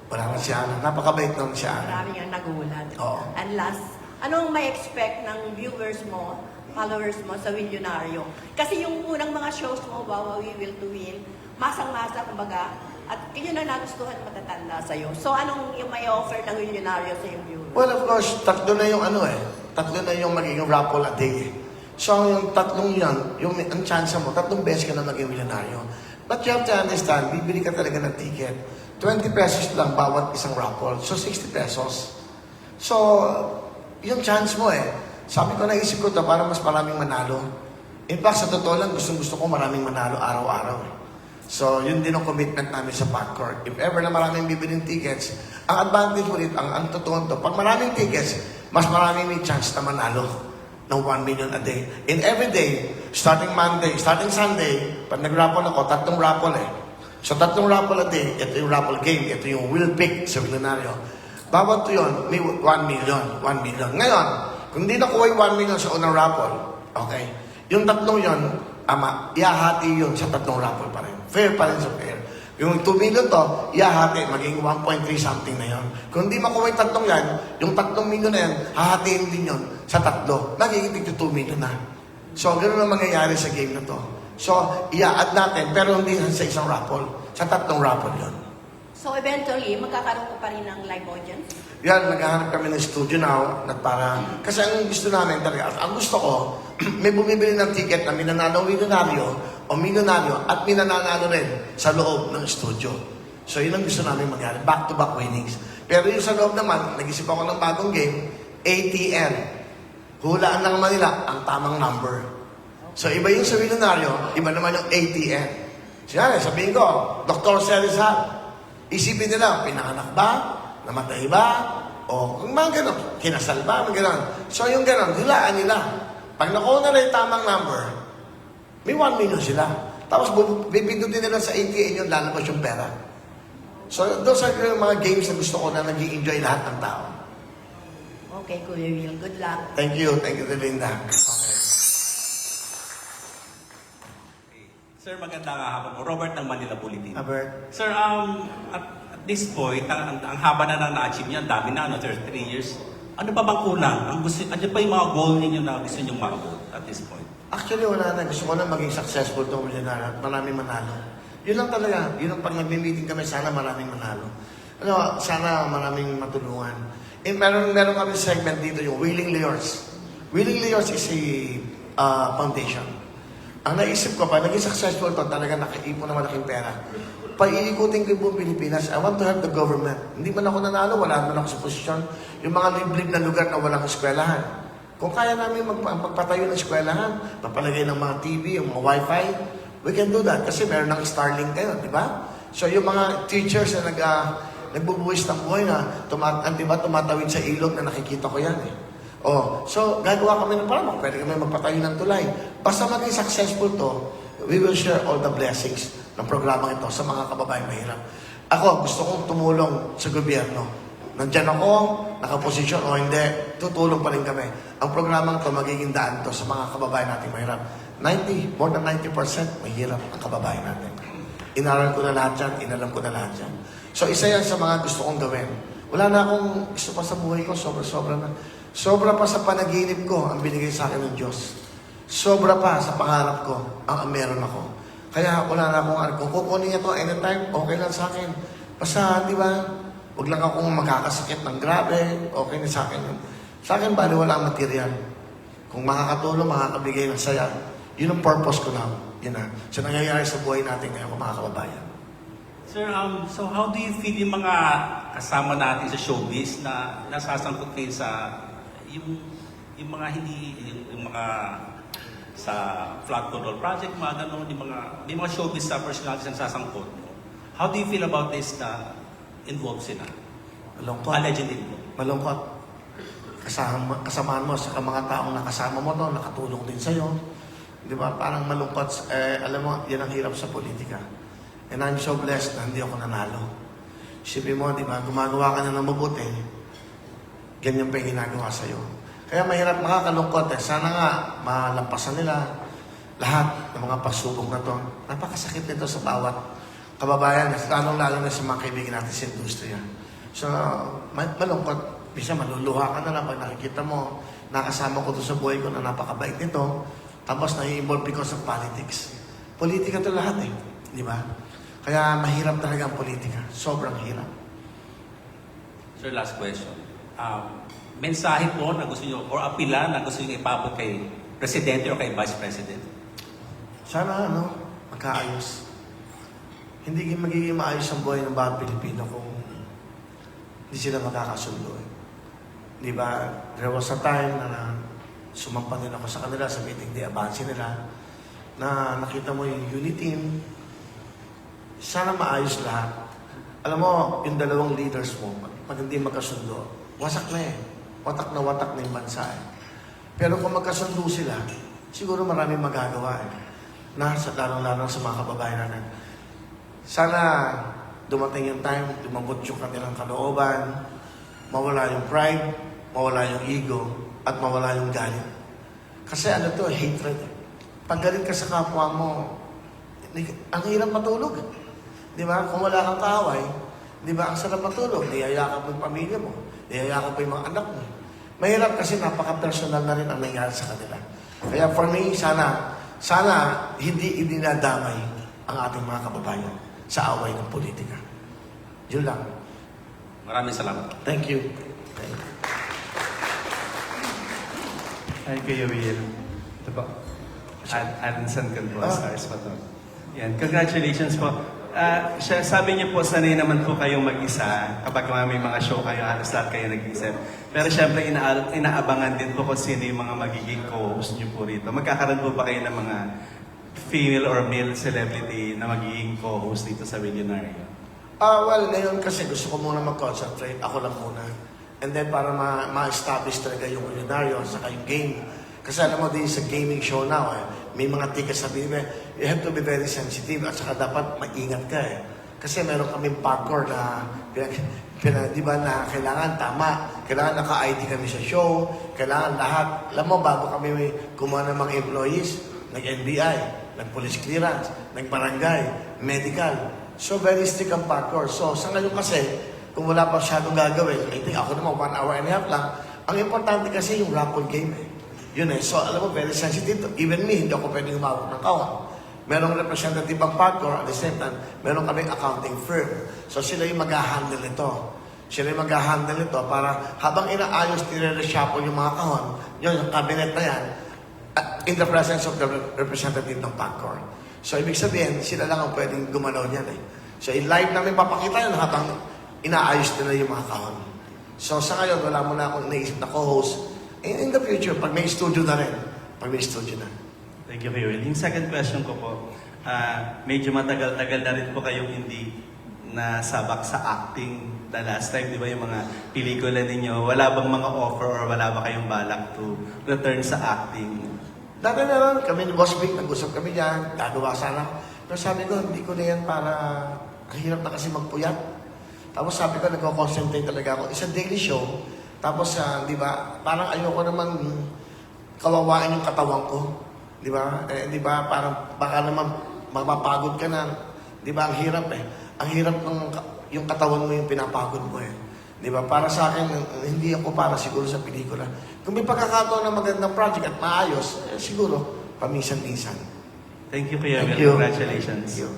wala na si Ana. Napakabait naman si Ana. Marami ang nagulat. Oo. And last, anong may expect ng viewers mo, followers mo sa Willionario? Kasi yung unang mga shows mo, Wow, We Will to Win, masang-masa, kumbaga, at yun ang nagustuhan matatanda sa'yo. So, anong yung may offer ng Willionario sa yung viewers? Well, of course, tatlo na yung magiging raffle a day. So, yung tatlong yan, ang chance mo, tatlong beses ka na maging milyonaryo. But you have to understand, bibili ka talaga ng ticket. 20 pesos lang bawat isang raffle. So, 60 pesos. So, yung chance mo Sabi ko, naisip ko to para mas maraming manalo. In fact, sa totoo lang, gusto ko maraming manalo araw-araw. So, yun din ang commitment namin sa Pacor. If ever na maraming bibiling tickets, ang advantage mo dito, ang totoo to, pag maraming tickets, mas maraming may chance na manalo ng 1 million a day. In every day, starting Sunday, pag nag-raffle ako, 3 raffle So, 3 raffle a day, ito yung raffle game, ito yung will pick sa Willionario. Bawat to yun, may 1 million. Ngayon, kung di nakuha yung 1 million sa unang raffle, okay, yung 3 yun, ihahati yun sa 3 raffle pa rin. Fair pa rin sa fair. Yung 2 million to, ihahati, maging 1.3 something na yun. Kung di makuha yung 3 yan, yung 3 million na yan, hahatiin din yun sa 3. Magiging 2 million na. So, ganoon ang mangyayari sa game na to. So, i-add natin, pero hindi sa isang raffle. Sa 3 raffle yun. So, eventually, magkakaroon ko pa rin ng live audience? Yan, naghahanap kami ng studio now, kasi ang gusto namin talaga, ang gusto ko, may bumibili ng ticket na minanalo milyonaryo at minanalo rin sa loob ng studio. So, yun ang gusto namin mangyari, back-to-back winnings. Pero yung sa loob naman, nag-isip ako ng bagong game, ATN. Hulaan lang naman nila ang tamang number. So, iba yung sa milyonaryo, iba naman yung ATN. Sabihin ko, Dr. Cerizal, isipin nila, pinanganak ba? Namatay ba? O kung mga gano'n, kinasal ba? Mga gano'n. So yung gano'n, hulaan nila. Pag nakuha na rin tamang number, may 1 million sila. Tapos pipindutin nila sa ATM yung lalabas yung pera. So those are yung mga games na gusto ko na nag-i-enjoy lahat ng tao. Okay, Kuya Will. Good luck. Thank you, Linda. Okay. Sir, magandang hapon po. Robert ng Manila Bulletin. Albert. Sir, at this point, ang haba na na-achieve niyo, ang dami na, 3 years. Ano pa bang kulang? Ano pa yung mga goal ninyo na gusto niyo maabot at this point? Actually, wala na. Gusto ko na maging successful itong millionaire at maraming manalo. Yun lang talaga. Yun ang pag nag-meeting kami, sana maraming manalo. Sana maraming matulungan. Meron kami segment dito, yung Willing Leors. Willing Leors is a foundation. Ang naisip ko, pa naging successful to, talaga nakaipon ng malaking pera. Paiikutin ko yung buong Pilipinas, I want to help the government. Hindi man ako nanalo, wala naman ako sa posisyon. Yung mga liblib na lugar na walang eskwelahan. Kung kaya namin magpatayo ng eskwelahan, papalagay ng mga TV, yung mga wifi, we can do that. Kasi meron ng Starlink kayo, di ba? So yung mga teachers na nagbubuwis ng buhay na tumatawid sa ilog na nakikita ko yan eh. Oh, so gagawa kami ng parang pwede kami magpatayo ng tulay. Basta maging successful to, we will share all the blessings ng programang ito sa mga kababayan mahirap. Ako, gusto kong tumulong sa gobyerno. Nandyan ako, nakaposisyon o hindi, tutulong pa rin kami. Ang programang to magiging daan to sa mga kababayan natin mahirap. More than 90% mahirap ang kababayan natin. Inaral ko na lahat yan, inalam ko na lahat yan. So isa yan sa mga gusto kong gawin. Wala na akong gusto pa sa buhay ko, sobra-sobra na. Sobra pa sa panaginip ko ang binigay sa akin ng Diyos. Sobra pa sa pangarap ko ang meron ako. Kaya wala na akong kung kukunin niya to anytime, okay lang sa akin. Basta, di ba, huwag lang akong magkakasakit ng grabe, okay na sa akin. Sa akin, bali wala ang material. Kung makakatulong, makakabigay ng saya, yun ang purpose ko now. Yun na. So nangyayari sa buhay natin ngayon, mga kababayan. Sir, so how do you feel yung mga kasama natin sa showbiz na nasasangkot kayo sa yung mga hindi yung mga sa flood control project, mga ganun, may mga showbiz personalities na nasasangkot. How do you feel about this na involved sila? Malungkot. Alleged involved. Malungkot. Kasamaan mo sa mga taong nakasama mo to, nakatulong din sa'yo. Di ba? Parang malungkot. Alam mo, yan ang hirap sa politika. And I'm so blessed na hindi ako nanalo. Isipin mo, di ba, gumagawa ka na ng mabuti, ganyan pa yung ginagawa sa'yo. Kaya mahirap, makakalungkot eh. Sana nga, malampasan nila lahat ng mga pagsubok na to. Napakasakit nito sa bawat kababayan, lalong-lalo na sa mga kaibigan natin sa industriya. So, malungkot. Bisa maluluha ka na lang pag nakikita mo, nakasama ko to sa buhay ko na napakabait nito, tapos nai-involve because of politics. Politika to lahat eh. Di ba? Kaya mahirap talaga ang politika. Sobrang hirap. Sir, last question. Mensahe po na gusto nyo, or apila na gusto nyo ipabot kay Presidente o kay Vice President? Sana, magkaayos. Hindi magiging maayos ang buhay ng bawat Pilipino kung hindi sila magkakasundo. Di ba? There was a time na sumampa din ako sa kanila sa meeting di Abansi nila na nakita mo yung unity team. Sana maayos lahat. Alam mo, yung dalawang leaders mo, pag hindi magkasundo, wasak na eh. Watak na yung bansa eh. Pero kung magkasundo sila, siguro maraming magagawa eh. Lalong-lalo sa mga kababayan natin. Sana dumating yung time, lumabot yung kanilang kalooban, mawala yung pride, mawala yung ego, at mawala yung galit. Kasi hatred. Pag galit ka sa kapwa mo, ang hirap matulog. Di ba? Kung wala kang kaaway, di ba, ang sarap matulog. Niyayakap mo yung pamilya mo. Niyayakap mo yung mga anak mo. Mahirap kasi napaka-personal na rin ang nangyari sa kanila. Kaya for me, sana hindi idinadamay ang ating mga kababayan sa away ng politika. Yun lang. Maraming salamat. Thank you. Thank you. Hi, Kuya Will. Ito po. Adenson Control Stars pa to. Yan. Congratulations po. Sabi niyo po, sanay naman po kayong mag-isa kapag may mga show kayo, halos lahat kayo nag-isip. Pero syempre, inaabangan din po kung sino yung mga magiging co-host niyo po rito. Magkakaroon po ba kayo ng mga female or male celebrity na magiging co-host dito sa Millionaire? Well, ngayon kasi gusto ko muna mag-concentrate. Ako lang muna. And then para ma-establish talaga yung kulinaryo saka yung game. Kasi alam mo din sa gaming show now, may mga tickets na binibigay. You have to be very sensitive at saka dapat maingat ka eh. Kasi meron kaming parkour na, di ba, na kailangan tama. Kailangan naka-ID kami sa show. Kailangan lahat. Alam mo, bago kami may kumuha ng mga employees, nag-NBI, nag-police clearance, nag-barangay, medical. So, very strict ang parkour. So, sa ngayon kasi, kung wala pa masyadong gagawin, I think ako naman 1 hour and a half lang, ang importante kasi yung raffle game eh. Yun eh. So, alam mo, very sensitive. Even me, hindi ako pwedeng umawak ng kawan. Merong representative ang parkour, at the same time, meron kaming accounting firm. So, sila yung mag-handle nito. Sila yung mag-handle nito para habang inaayos, nire-reshuffle yung mga kahon, yun, yung cabinet na yan, in the presence of the representative ng PAGCOR. So, ibig sabihin, sila lang ang pwedeng gumalaw niyan eh. So, in live namin papakita yun habang inaayos nila yung mga kahon. So, sa ngayon, wala mo na akong naisip na co-host. In the future, pag may studio na rin. Pag may studio na. Thank you, Kuya Will. Yung second question ko po, medyo matagal-tagal na rin po kayong hindi nasabak sa acting. The last time, di ba, yung mga pelikula ninyo, wala bang mga offer or wala ba kayong balak to return sa acting? Dati na rin, kami ni Boss Vic, nag-usap kami dyan, gagawa sana. Pero sabi ko, hindi ko na yan para, ang hirap na kasi magpuyat. Tapos sabi ko, nagko-concentrate talaga ako. Isang daily show, tapos, di ba, parang ayoko naman kawawain yung katawan ko. Di ba? Di ba, parang baka naman mapapagod ka na. Di ba, ang hirap eh. Ang hirap ng yung katawan mo yung pinapagod mo eh. Di ba? Para sa akin, hindi ako para siguro sa pelikula. Kung may pagkakataon na magandang project at maayos, siguro, paminsan-minsan. Thank you, Kuya Thank Will. you. Congratulations. Thank you.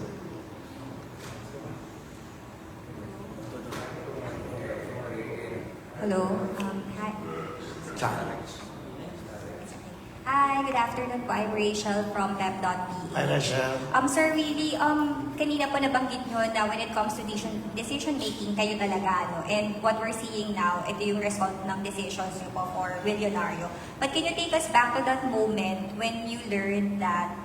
Hello. Hi. Tsaka. Hi, good afternoon po. I'm Rachel from Pep.me. Hi, Rachel. Sir Willie, kanina po nabanggit nyo na when it comes to decision making, kayo talaga, ano? And what we're seeing now, ito yung result ng decisions nyo po for Willionario. But can you take us back to that moment when you learned that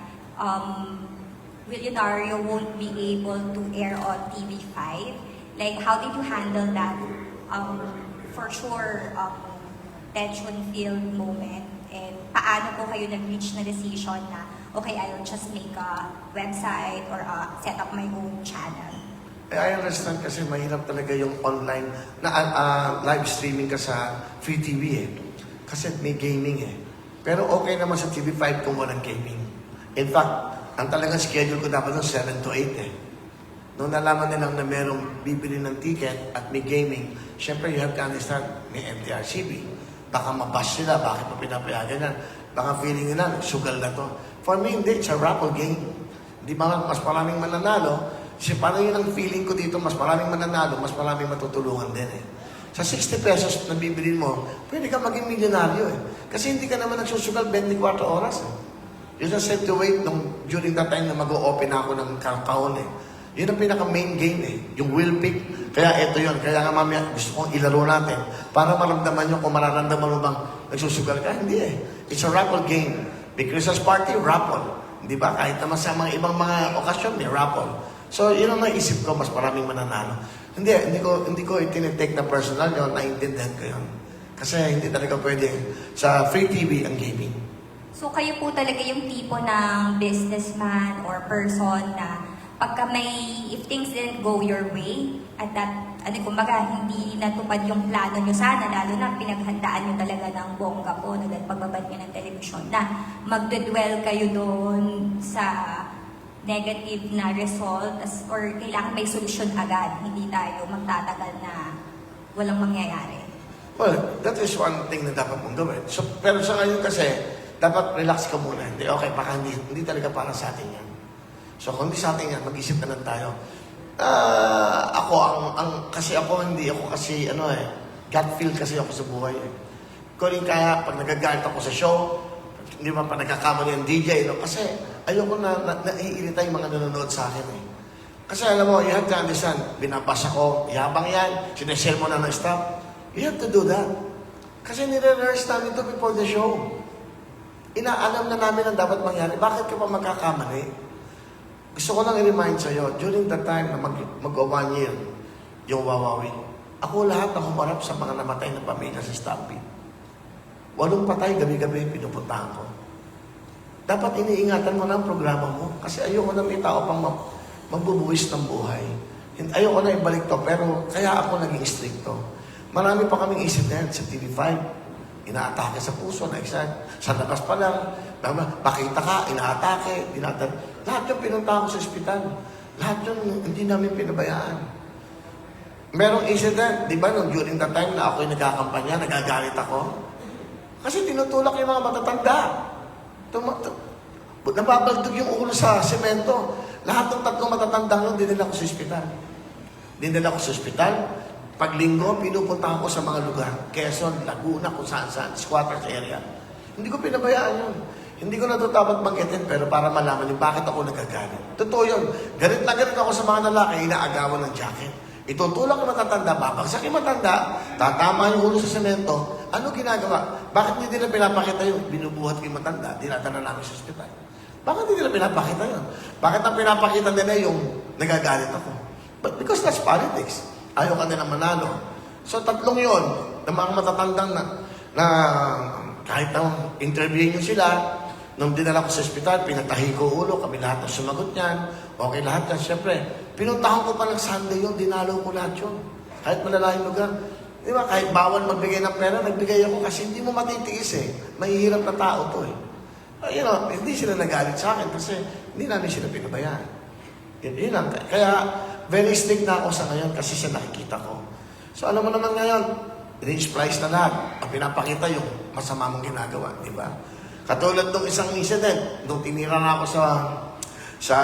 Willionario won't be able to air on TV5? Like, how did you handle that, for sure, tension-filled moment? And paano po kayo nag-reach na decision na, okay, I'll just make a website or set up my own channel? I understand kasi mahirap talaga yung online na live streaming ka sa free TV eh. Kasi may gaming eh. Pero okay naman sa TV5 kung walang gaming. In fact, ang talagang schedule ko dapat ng 7 to 8 eh. Nung nalaman nilang na merong bibili ng ticket at may gaming, syempre you have to understand, may MTRCB. Baka mabash sila, bakit pa pinapayagan yan? Baka feeling nila, sugal na to. For me, hindi, it's a raffle game. Di ba, mas maraming mananalo, kasi parang yun ang feeling ko dito, mas maraming mananalo, mas maraming matutulungan din eh. Sa 60 pesos na bibili mo, pwede ka maging milyonaryo eh. Kasi hindi ka naman nagsusugal 24 oras eh. You just have to wait during that time na mag-o-open ako ng kahon eh. Yun ang pinaka-main game eh. Yung will pick. Kaya ito yun. Kaya nga mamaya gusto kong ilaro natin para maramdaman nyo kung mararamdaman mo bang nagsusugal ka. Hindi eh. It's a raffle game. May Christmas party, raffle. Di ba? Kahit naman sa mga ibang mga okasyon, may raffle. So, yun ang naisip ko. Mas maraming mananalo. Hindi ko itinitake na personal yun. Naintindihan ko yun. Kasi hindi talaga pwede sa free TV ang gaming. So kayo po talaga yung tipo ng businessman or person na pagka if things didn't go your way, at that, kumbaga, hindi natupad yung plano nyo sana, lalo na pinaghandaan nyo talaga ng bongga po, no, dahil pagbabad nyo ng television, na magdedwell kayo doon sa negative na result, or kailangan may solusyon agad, hindi tayo magtatagal na walang mangyayari. Well, that is one thing na dapat mong gawin. So, pero sa ngayon kasi, dapat relax ka muna. Hindi, okay, baka hindi talaga para sa atin yan. So, kung hindi sa atin yan, mag-isip na lang tayo. Kasi gut feel kasi ako sa buhay eh. Kung kaya, pag nagagalit ako sa show, hindi man pa nagkakamali ang DJ, no? Kasi ayoko na naiirita yung mga nanonood sa akin eh. Kasi alam mo, you have to understand, binabasa ko, yabang yan, sineshare mo na ng staff. You have to do that. Kasi nire-rehearse namin ito before the show. Inaalam na namin ang dapat mangyari. Bakit ka pa magkakamali? Gusto ko lang i-remind sa'yo, during the time na mag-1 year, yung Wawawi, ako lahat na humarap sa mga namatay na pamilya sa Stampede. 8 patay, gabi-gabi, pinupuntahan ko. Dapat iniingatan mo na ang programa mo. Kasi ayoko na may tao pang magbubuwis ng buhay. Ayoko na ibalik to, pero kaya ako naging stricto. Marami pa kaming isip na yan sa TV5. Inaatake sa puso, sa labas pa lang. Pakita ka, inaatake, lahat yung pinunta ko sa ospital. Lahat yung hindi namin pinabayaan. Merong incident, di ba, during that time na ako'y nagkakampanya, nagagalit ako. Kasi tinutulak yung mga matatanda. Nababaldog yung ulo sa semento. Lahat ng 3 matatandang yun, dinala ko sa ospital. Dinala ko sa ospital. Pag linggo, pinupunta ako sa mga lugar. Quezon, Laguna, kung saan-saan, squatters area. Hindi ko pinabayaan yun. Hindi ko na ito dapat banggitin, pero para malaman yung bakit ako nagagalit. Totoo yun. Galit na galit ako sa mga lalaki, inaagawan ng jacket. Itutulak yung matatanda, babagsak yung matanda, tatama yung ulo sa semento. Ano ginagawa? Bakit hindi nila pinapakita yung binubuhat yung matanda, dinadala namin sa ospital? Bakit hindi nila pinapakita yun? Bakit ang pinapakita nila yung nagagalit ako? But because that's politics. Ayaw ka nila manalo. So tatlong yun, ng mga matatandang na kahit na interview nyo sila, nung dinala ko sa ospital, pinatahi ko ulo, kami lahat ang sumagot niyan. Okay lahat yan, syempre. Pinuntahan ko pa ng Sunday yun, dinalo ko lahat yun. Kahit malalayong lugar. Di ba, kahit bawal magbigay ng pera, nagbigay ako kasi hindi mo matitiis eh. Mahihirap na tao to eh. Hindi sila nagalit sa akin kasi hindi namin sila pinabayaan. Yun lang. Kaya, very strict na ako sa ngayon kasi sa nakikita ko. So, alam mo naman ngayon, in-splice na lahat. Ang pinapakita yung masama mong ginagawa, di ba? Katulad nung isang incident, nung tinira na ako sa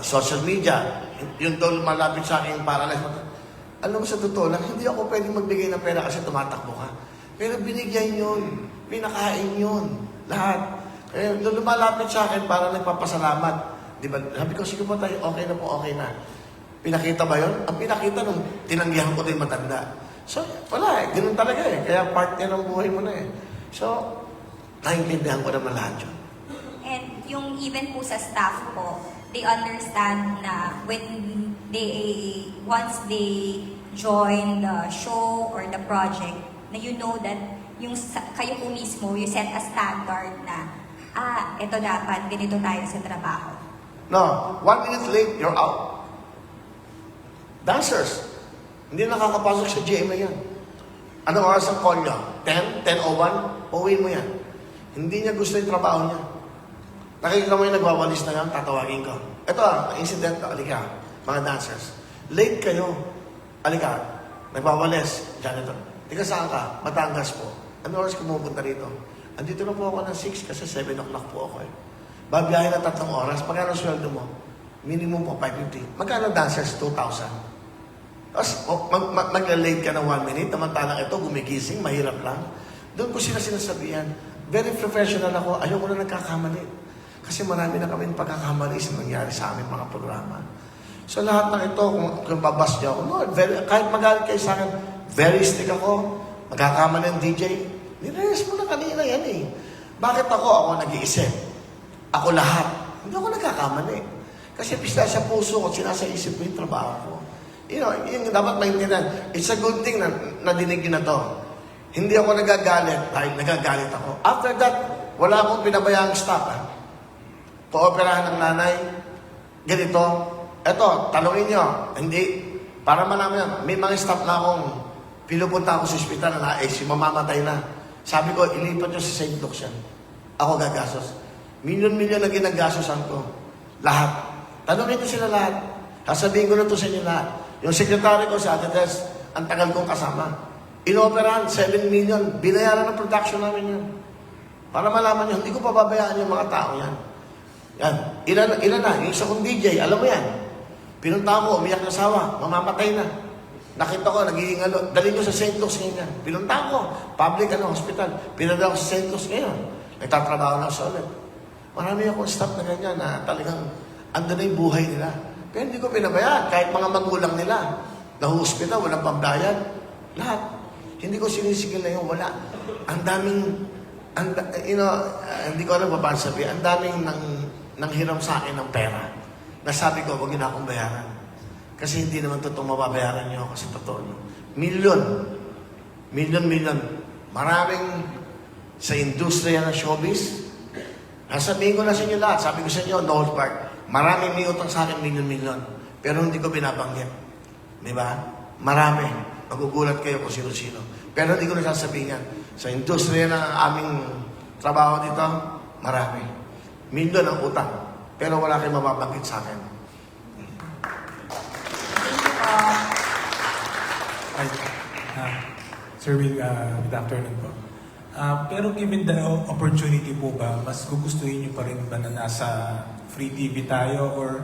social media, yung daw malapit sa akin paralyzed. Alam mo sa totoo lang, hindi ako pwedeng magbigay ng pera kasi tumatakbo ka. Pero binigyan yun, pinakain yun, lahat. Kaya nung lumalapit sa akin, parang nagpapasalamat. Di ba? Sabi ko, sige po tayo, okay na po, okay na. Pinakita ba yun? Ang pinakita nung tinanggihan ko din matanda. So, wala eh. Ganun talaga eh. Kaya part yan ng buhay mo na eh. So, naiintindihan ko naman lahat yun. And yung even po sa staff po, they understand na once they join the show or the project, na you know that kayo po mismo, you set a standard na, ito dapat, ganito tayo sa trabaho. No, 1 minute late, you're out. Dancers, hindi nakakapasok sa GMA yan. Anong oras ang call niya? 10? 10:01? Uwi mo yan. Hindi niya gusto yung trabaho niya. Nakikita mo yung nagwawalis na yan, tatawagin ko. Ito incident, alika, mga dancers. Late kayo. Alika, nagwawalis, janitor. Tika saan ka? Batangas po. Ano oras kumupunta rito? Andito na po ako ng 6 kasi 7 o'clock po ako eh. Babiyahin na 3 oras. Magkano sweldo mo? Minimum po 550. Magkano dancers? 2,000. Tapos mag-late ka ng 1 minute, tamantalang ito, gumigising, mahirap lang. Doon ko sila sinasabihan, very professional ako, ayoko na nagkakamali. Kasi marami na kami pagkakamali sa nangyari sa aming mga programa. So lahat ng ito, kung babas niyo ako, no, kahit magalit kayo sa akin, very strict ako, magkakamali ng DJ. Nireyes mo na kanina yan eh. Bakit ako nag-iisip? Ako lahat. Hindi ako nagkakamali. Kasi pista sa puso ko, sinasaisip ko yung trabaho ko. Yung dapat maintindihan. It's a good thing na nadinig na to. Hindi ako nagagalit dahil nagagalit ako. After that, wala akong pinabayaang staff. Pooperahan ng nanay, ganito. Eto, tanongin nyo. Hindi. Para malaman yan, may mga staff na akong pinupunta ako sa ospital na si mamamatay na. Sabi ko, ilipat nyo sa St. Luke's yan. Ako gagastos. Milyon-milyon na ginagastosan ko. Lahat. Tanongin nyo sila lahat. Sasabihin ko na to sa inyo lahat. Yung secretary ko sa Ate Tess, ang tagal kong kasama. Inoperahan, 7 million. Binayaran ng production namin yan. Para malaman nyo, hindi ko pababayaan yung mga tao yan. Yan. Ilan na? Yung isa kong DJ, alam mo yan. Pinunta ko, umiyak na sawa, mamamatay na. Nakita ko, nagihingalo. Dali ko sa St. Luke's ngayon. Pinunta ko, public hospital. Pinadala ko sa St. Luke's ngayon. Nagtatrabaho na sa ulit. Marami akong staff na ganyan na talagang andun na yung buhay nila. Pero hindi ko pinabayaan. Kahit mga magulang nila, na-hospital, walang pambayad. Lahat. Hindi ko sinisigil na yung wala. Ang daming, hindi ko alam ba sabihin, ang daming nanghiram sa akin ng pera. Nasabi ko, huwag na akong bayaran. Kasi hindi naman totoong mababayaran niyo kasi totoo niyo. Milyon. Maraming sa industriya ng showbiz. Nasabihin ko na sa inyo lahat. Sabi ko sa inyo, Noel Park. Maraming may utang sa akin, milyon. Pero hindi ko binabanggit. Di ba? Marami. Magugulat kayo kung sino-sino. Pero hindi ko nasasabihin yan. Sa industriya ng aming trabaho dito, marami. Milyon ang utang. Pero wala kayong mababanggit sa akin. Sir Will, good afternoon po. Pero given the opportunity po ba, mas gugustuhin niyo pa rin ba na nasa free TV tayo or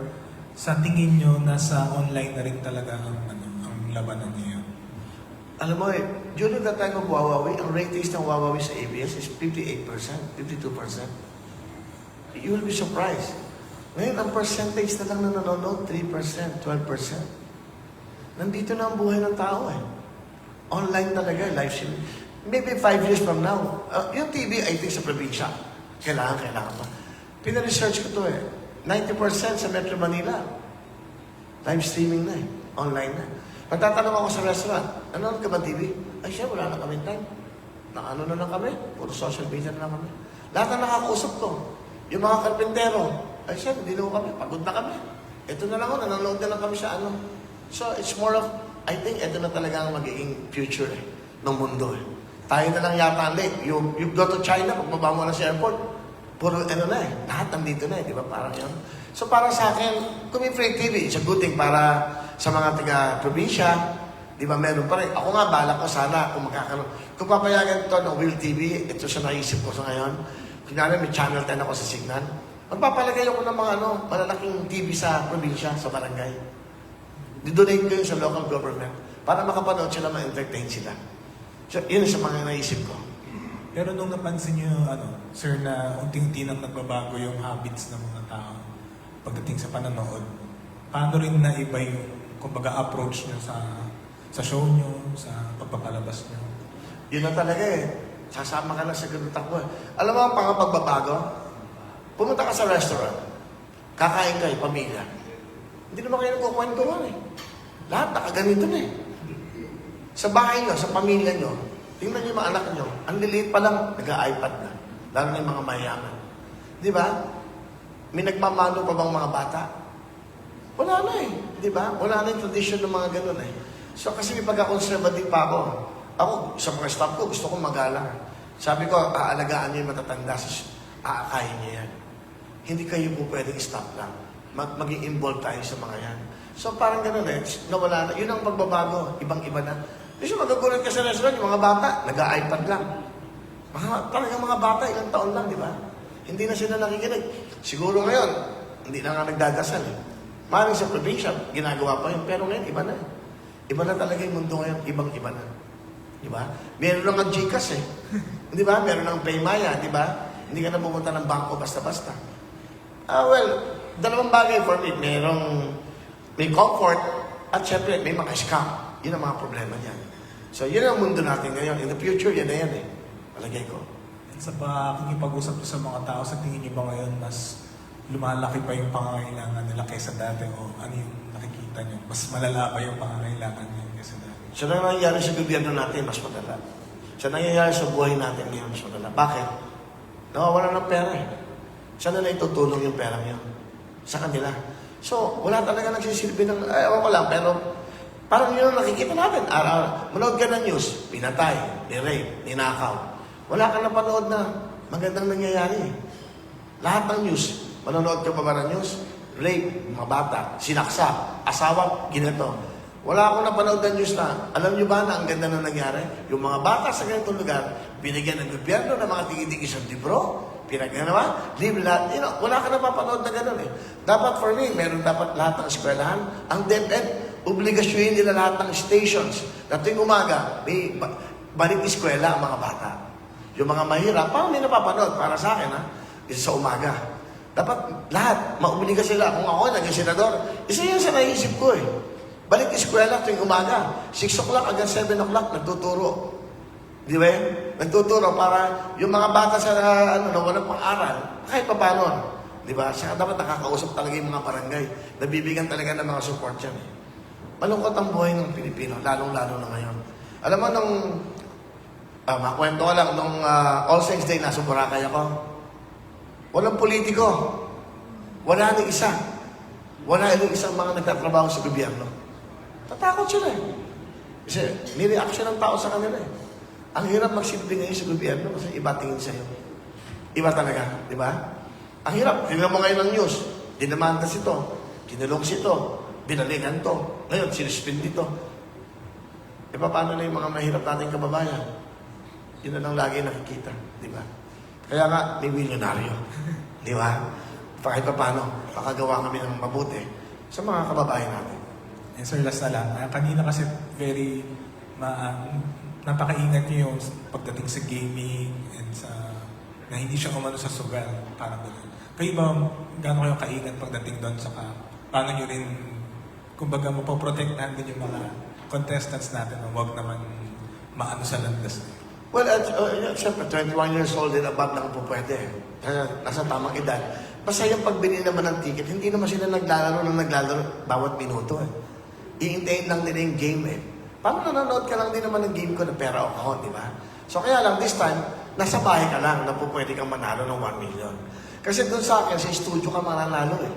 sa tingin niyo nasa online na rin talaga ang labanan niyo? Alam mo during the time of Wawawi, ang ratings ng Wawawi sa ABS is 58%, 52%. you will be surprised. Ngayon, ang percentage na lang na nanonood, 3%, 12%. Nandito na ang buhay ng tao eh. Online talaga, live streaming. Maybe 5 years from now, yung TV, I think sa probinsya, kailangan pa. Pina-research ko to eh. 90% sa Metro Manila, live streaming na eh. Online na. Pagtatanong ako sa restaurant, nanonood ka ba TV? Ay siya, wala na kami time. Ano na lang kami? Puro social media na lang kami. Lahat na nakakausap ko. Yung mga karpentero, ay siya, hindi na kami, pagod na kami. Ito na lang ako, nanonood na lang kami sa ano. So, it's more of, I think, ito na talaga ang magiging future eh, ng mundo eh. Tayo na lang yata late. You go to China, pag mababa mo na sa airport, puro ano na eh, lahat nandito na eh, di ba? Parang yun. So, para sa akin, kung may free TV, it's a good thing para sa mga taga-probinsya, di ba, meron pa rin. Ako nga, bala ko sana kung magkakaroon. Kung papayagan ito ng Will TV, ito siya naisip ko sa ngayon. Kunyari, may channel 10 ako sa Signal. Magpapalagay ako ng mga malalaking TV sa probinsya, sa barangay. Didonate ko yun sa local government para makapanood sila, ma-entertain sila. So, yun sa mga naisip ko. Pero nung napansin niyo, sir, na unti-unti nang nagbabago yung habits ng mga tao pagdating sa panonood, paano rin naiba yung, kumbaga, approach niyo sa show niyo, sa pagpapalabas niyo? Yun na talaga eh. Sasama ka lang sa ganun takbo eh. Alam mo ang pagbabago? Pumunta ka sa restaurant, kakain kayo, pamilya. Hindi naman kayo nagkukwentuhan eh. Lahat nakaganito na eh. Sa bahay nyo, sa pamilya nyo, tingnan nyo yung mga anak nyo, ang liliit pa lang, nag-iPad na. Lalo na yung mga mayaman. Di ba? May nagmamano pa bang mga bata? Wala na eh. Di ba? Wala na yung tradition ng mga ganun eh. So kasi may pagka-conservative pa ako. Ako, sa mga staff ko, gusto kong magalang. Sabi ko, aalagaan nyo yung matatanda, aakayin nyo yan. Hindi kayo po pwedeng stop lang. Maging involved tayo sa mga yan. So parang ganun eh, nawala na. Yun ang pagbabago, ibang-iba na. Kasi magagulat ka sa restaurant, yung mga bata, nag-iPad lang. Talagang mga bata, ilang taon lang, di ba? Hindi na sila nakikinig. Siguro ngayon, hindi na nga nagdadasal eh. Maraming sa probinsya, ginagawa pa yun. Pero ngayon, iba na. Iba na talaga yung mundo ngayon, ibang-iba na. Di ba? Meron lang ang GCash eh. Di ba? Meron lang Paymaya, di ba? Hindi ka na pumunta ng bangko basta-basta. Well, dalawang bagay for me. May comfort at syempre may mga scam. Yun ang mga problema niyan. So, yun ang mundo natin ngayon. In the future, yan na yan eh. Palagay ko. At sa pakikipag-usap niyo sa mga tao, sa tingin niyo ba ngayon mas lumalaki pa yung pangangailangan nila kaysa dati o ano yung nakikita niyo? Mas malala pa yung pangangailangan niyo kaysa dati? So, na nangyayari sa gobyerno natin, mas madala. So, nangyayari sa buhay natin ngayon, mas madala. Bakit? Nawawala ng pera eh. Saan na itutulong yung pera niyo? Sa kanila. So, wala talaga nagsisilbi ng, ewan ko lang, pero parang yun ang nakikita natin. Araw-araw. Manood ka ng news, pinatay, ni-rape, ninakaw. Wala ka napanood na magandang nangyayari. Lahat ng news, manonood ka ba ng news? Rape, mga bata, sinaksa, asawa, ginito. Wala akong napanood ng news na, alam nyo ba na ang ganda na nangyari? Yung mga bata sa ganitong lugar, binigyan ng gobyerno ng mga tigi-tigi libro, pinaganawa, libre lahat. Wala ka napapanood na gano'n eh. Dapat for me, meron dapat lahat ng eskwelahan. Ang DepEd, obligasyon nila lahat ng stations na tuwing umaga, may balik eskwela ang mga bata. Yung mga mahirap, parang may napapanood para sa akin ha, isa sa umaga. Dapat lahat, maubliga sila. Kung ako, naging senador, isa yun sa naisip ko eh. Balik eskwela tuwing umaga. 6 o'clock hanggang 7 o'clock, nagtuturo. Di ba? Nagtuturo para yung mga bata sa na walang pang-aral, kahit pa paano. Di ba? Saka dapat nakakausap talaga yung mga barangay. Nabibigyan talaga ng mga support yan. Eh. Malungkot ang buhay ng Pilipino, lalong-lalo na ngayon. Alam mo, nung makwento ko lang, nung All Saints Day, nasa Boracay ako. Walang politiko. Wala nang isa. Wala nang isang mga nagtatrabaho sa gobyerno. Tatakot sila eh. Kasi may reaction ng tao sa kanila eh. Ang hirap magsilbi ngayon sa gobyerno kasi iba tingin sa'yo. Iba talaga, di ba? Ang hirap. Tingnan mo ngayon ng news. Dinamanda si to. Kinulong si to. Binalikan to. Ngayon, sinuspend dito. E paano na yung mga mahirap nating kababayan? Yun na lang lagi nakikita, di ba? Kaya nga, may milyonaryo. Di ba? Kahit paano, makagawa kami ng mabuti sa mga kababayan natin. And sir, last na lang. Kanina kasi very napakaingat niyo yung pagdating sa gaming and sa na hindi siya umano sa sugal, parang gano'n. Kayo ba, gaano kayo kaingat pagdating doon, saka paano nyo rin, kumbaga, mapoprotektahan din yung mga contestants natin na huwag naman maano sa landas? Well, siyempre, 21 years old din above lang po pwede. Nasa tamang edad. Basta yung pagbili naman ng ticket, hindi naman sila naglalaro bawat minuto eh. Iintayin lang nila yung game eh. Paano nanonood ka lang din naman ng game ko na pera o kahon, di ba? So kaya lang, this time, nasa bahay ka lang na po pwede kang manalo ng 1 million. Kasi doon sa akin, sa studio ka mananalo eh.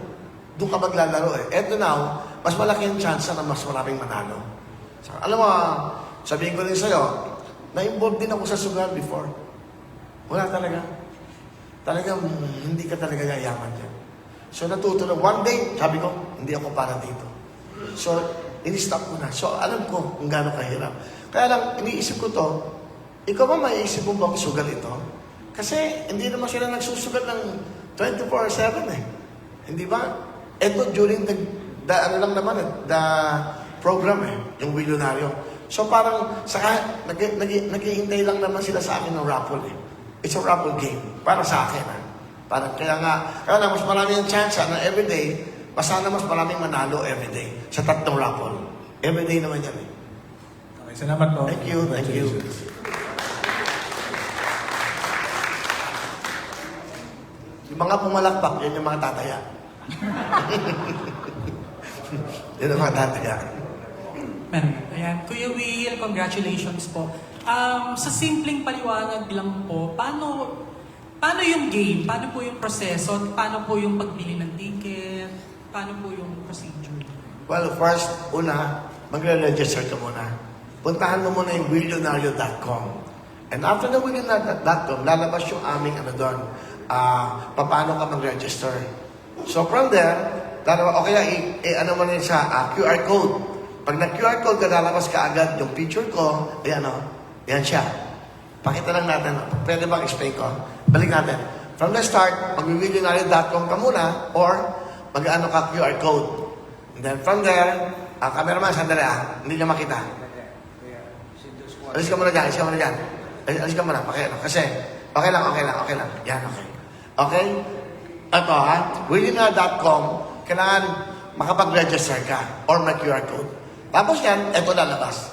Doon ka maglalaro eh. Eto now, mas malaki yung chance na mas maraming manalo. So, alam mo, sabihin ko rin sa'yo, na-involve din ako sa sugal before. Wala talaga. Talagang hindi ka talaga yayaman dyan. So natuto na, one day, sabi ko, hindi ako para dito. So, in-stop ko na. So, alam ko kung gaano kahirap. Kaya lang, iniisip ko to, ikaw ba maiisip mo bang sugal ito? Kasi hindi naman sila nagsusugal ng 24/7 eh. Hindi ba? Ito during the ano lang naman eh, the program eh, yung Willionario. So parang, saka, naghihintay lang naman sila sa akin ng raffle eh. It's a raffle game. Para sa akin ah. Parang, kaya nga, mas marami yung chance na everyday, sana mas maraming manalo everyday sa 3 raffle. Everyday naman yan eh. Okay, salamat po. Thank you, thank you. Yung mga pumalakpak, yun yung mga tataya. Yun yung mga tataya. Ayan. Kuya Will, congratulations po. Sa simpleng paliwanag lang po, paano yung game? Paano po yung proseso? Paano po yung pagbili ng ticket? Paano po yung procedure? Well, first, magre-register ka muna. Puntahan mo muna yung willionario.com. And after the willionario.com, lalabas yung aming doon, paano ka mag-register. So from there, ano mo rin sa QR code. Pag nag-QR code ka, lalabas ka agad yung picture ko, yan siya. Pakita lang natin. Pwede ba explain ko? Balik natin. From the start, mag-willionario.com ka muna or mag-ano ka QR code. And then from there, cameraman, sandali hindi niya makita. Alis ka muna dyan. Alis ka muna. Kasi, okay lang. Yan, okay. Okay? Ito willionario.com, kailangan makapag-register ka or may QR code. Tapos yan, ito lalabas.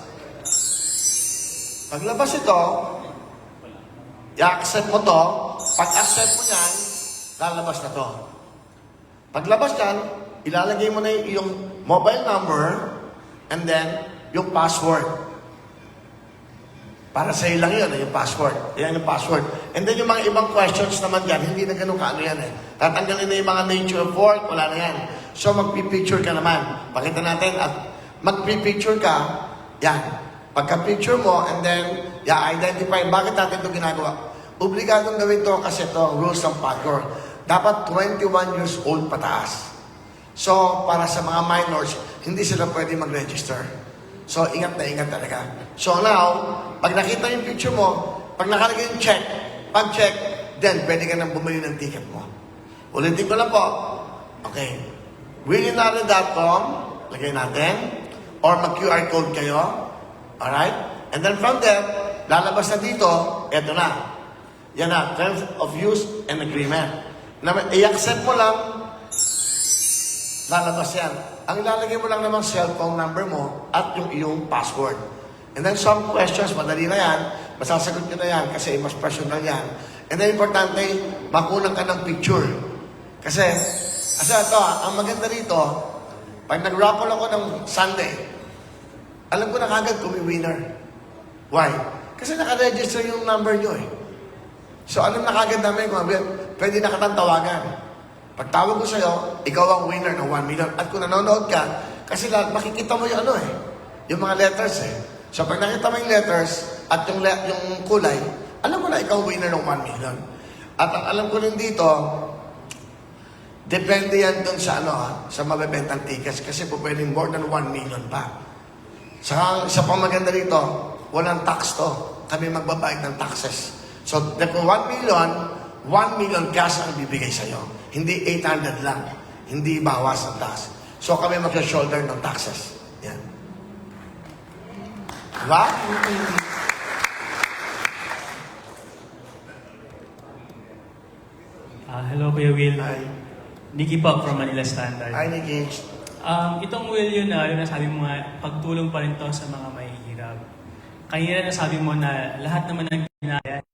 Paglabas ito, i-accept mo to. Pag-accept mo yan, lalabas na to. Paglabas yan, ilalagay mo na yung mobile number and then yung password. Para sa'yo lang yun, yung password. Yan yung password. And then yung mga ibang questions naman dyan, hindi na ganun kaano yan eh. Tatanggalin na yung mga nature of work, wala na yan. So magpipicture ka naman. Pakita natin at magpipicture ka, yan. Pagka-picture mo, and then, identify, bakit natin ito ginagawa? Obligadong gawin to kasi ito, rules ng PAGCOR. Dapat 21 years old pataas. So, para sa mga minors, hindi sila pwede mag-register. So, ingat na ingat talaga. So now, pag nakita yung picture mo, pag nakalagay yung check, pag-check, then pwede ka nang bumili ng ticket mo. Ulitin ko lang po. Okay. willionario.com, lagay natin, or mag-QR code kayo. Alright? And then from there, lalabas na dito, eto na. Yan na, Terms of Use and Agreement. I-accept mo lang, lalabas yan. Ang ilalagay mo lang naman cellphone number mo at yung iyong password. And then some questions, madali na yan, masasagot nyo na yan kasi mas personal yan. And then importante, makunan ka ng picture. Kasi ito, ang maganda rito, pag nag-raffle ako ng Sunday, alam ko na kagad kung may winner. Why? Kasi naka-register yung number nyo eh. So alam na kagad namin kung pwede na katang tawagan. Pagtawag ko sa'yo, ikaw ang winner ng 1 million. At kung nanonood ka, kasi makikita mo yung yung mga letters eh. So pag nakita mo yung letters at yung kulay, alam mo na ikaw winner ng 1 million. At ang alam ko rin dito, depende yan dun sa sa mabebentang tickets kasi po pwedeng more than 1 million pa. Sa pamaganda rito, walang tax to. Kami magbabayad ng taxes. So, kung 1 million cash ang bibigay sa'yo. Hindi 800 lang. Hindi bawas ang tax. So, kami mag-shoulder ng taxes. Yan. Diba? Hello, Kuya Will. Hi. Nicky po from Manila Standard. Hi, Nikki. Itong Will yun nasabi mo nga, pagtulong pa rin to sa mga mahihirap. Kanina nasabi mo na lahat naman ng ginaya.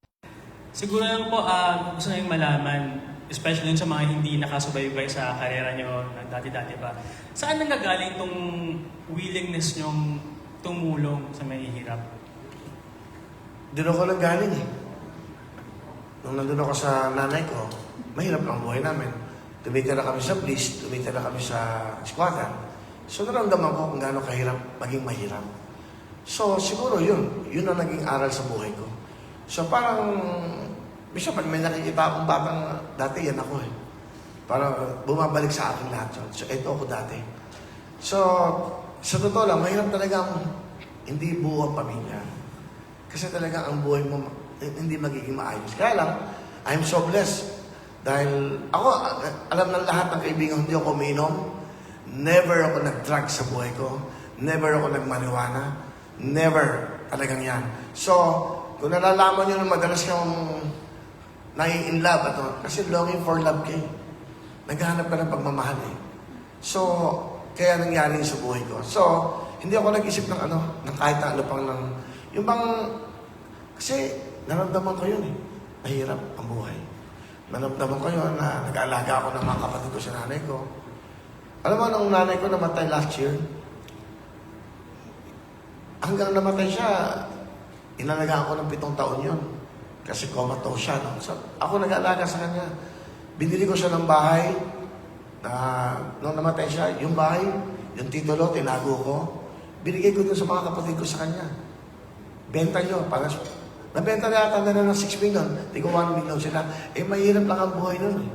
Siguro lang po, gusto nayong malaman, especially sa mga hindi nakasubaybay sa karera nyo na dati-dati pa. Saan nanggagaling itong willingness nyong tumulong sa mahihirap? Doon ako nanggaling eh. Nung nandun ako sa nanay ko, mahirap ang buhay namin. Tumitira kami sa Bliss, tumitira kami sa Squadron. So naramdaman ko kung gaano kahirap maging mahirap. So siguro yun ang naging aral sa buhay ko. So parang, bisa pag may nakikita akong batang, dati yan ako eh. Parang bumabalik sa akin lahat yun. So ito ako dati. So, sa totoo lang, mahirap talagang hindi buo ang pamilya. Kasi talaga ang buhay mo hindi magiging maayos. Kaya lang, I'm so blessed. Dahil ako, alam ng lahat ng kaibigan, hindi ako uminom. Never ako nag-drug sa buhay ko. Never ako nagmaniwana. Never. Talagang yan. So, kung nalalaman nyo na madalas kang nai-in love, kasi longing for love kayo. Naghahanap ka ng pagmamahal eh. So, kaya nangyari sa buhay ko. So, hindi ako nag-isip ng ng kahit na ano pang yung bang, kasi naramdaman ko yun eh. Mahirap ang buhay. Naramdaman ko yun na nag-aalaga ako ng mga kapatid ko sa nanay ko. Alam mo, nung nanay ko namatay last year, hanggang namatay siya, inalagaan ko ng 7 taon yun. Kasi comatose siya. No? So, ako nag-aalaga sa kanya. Binili ko siya ng bahay. Nung namatay siya, yung bahay, yung titulo, tinago ko. Binigay ko dun sa mga kapatid ko sa kanya. Benta nyo. Nabenta na yata na ng 6 million. Di ko 1 million sila. Eh, mahirap lang ang buhay nun eh.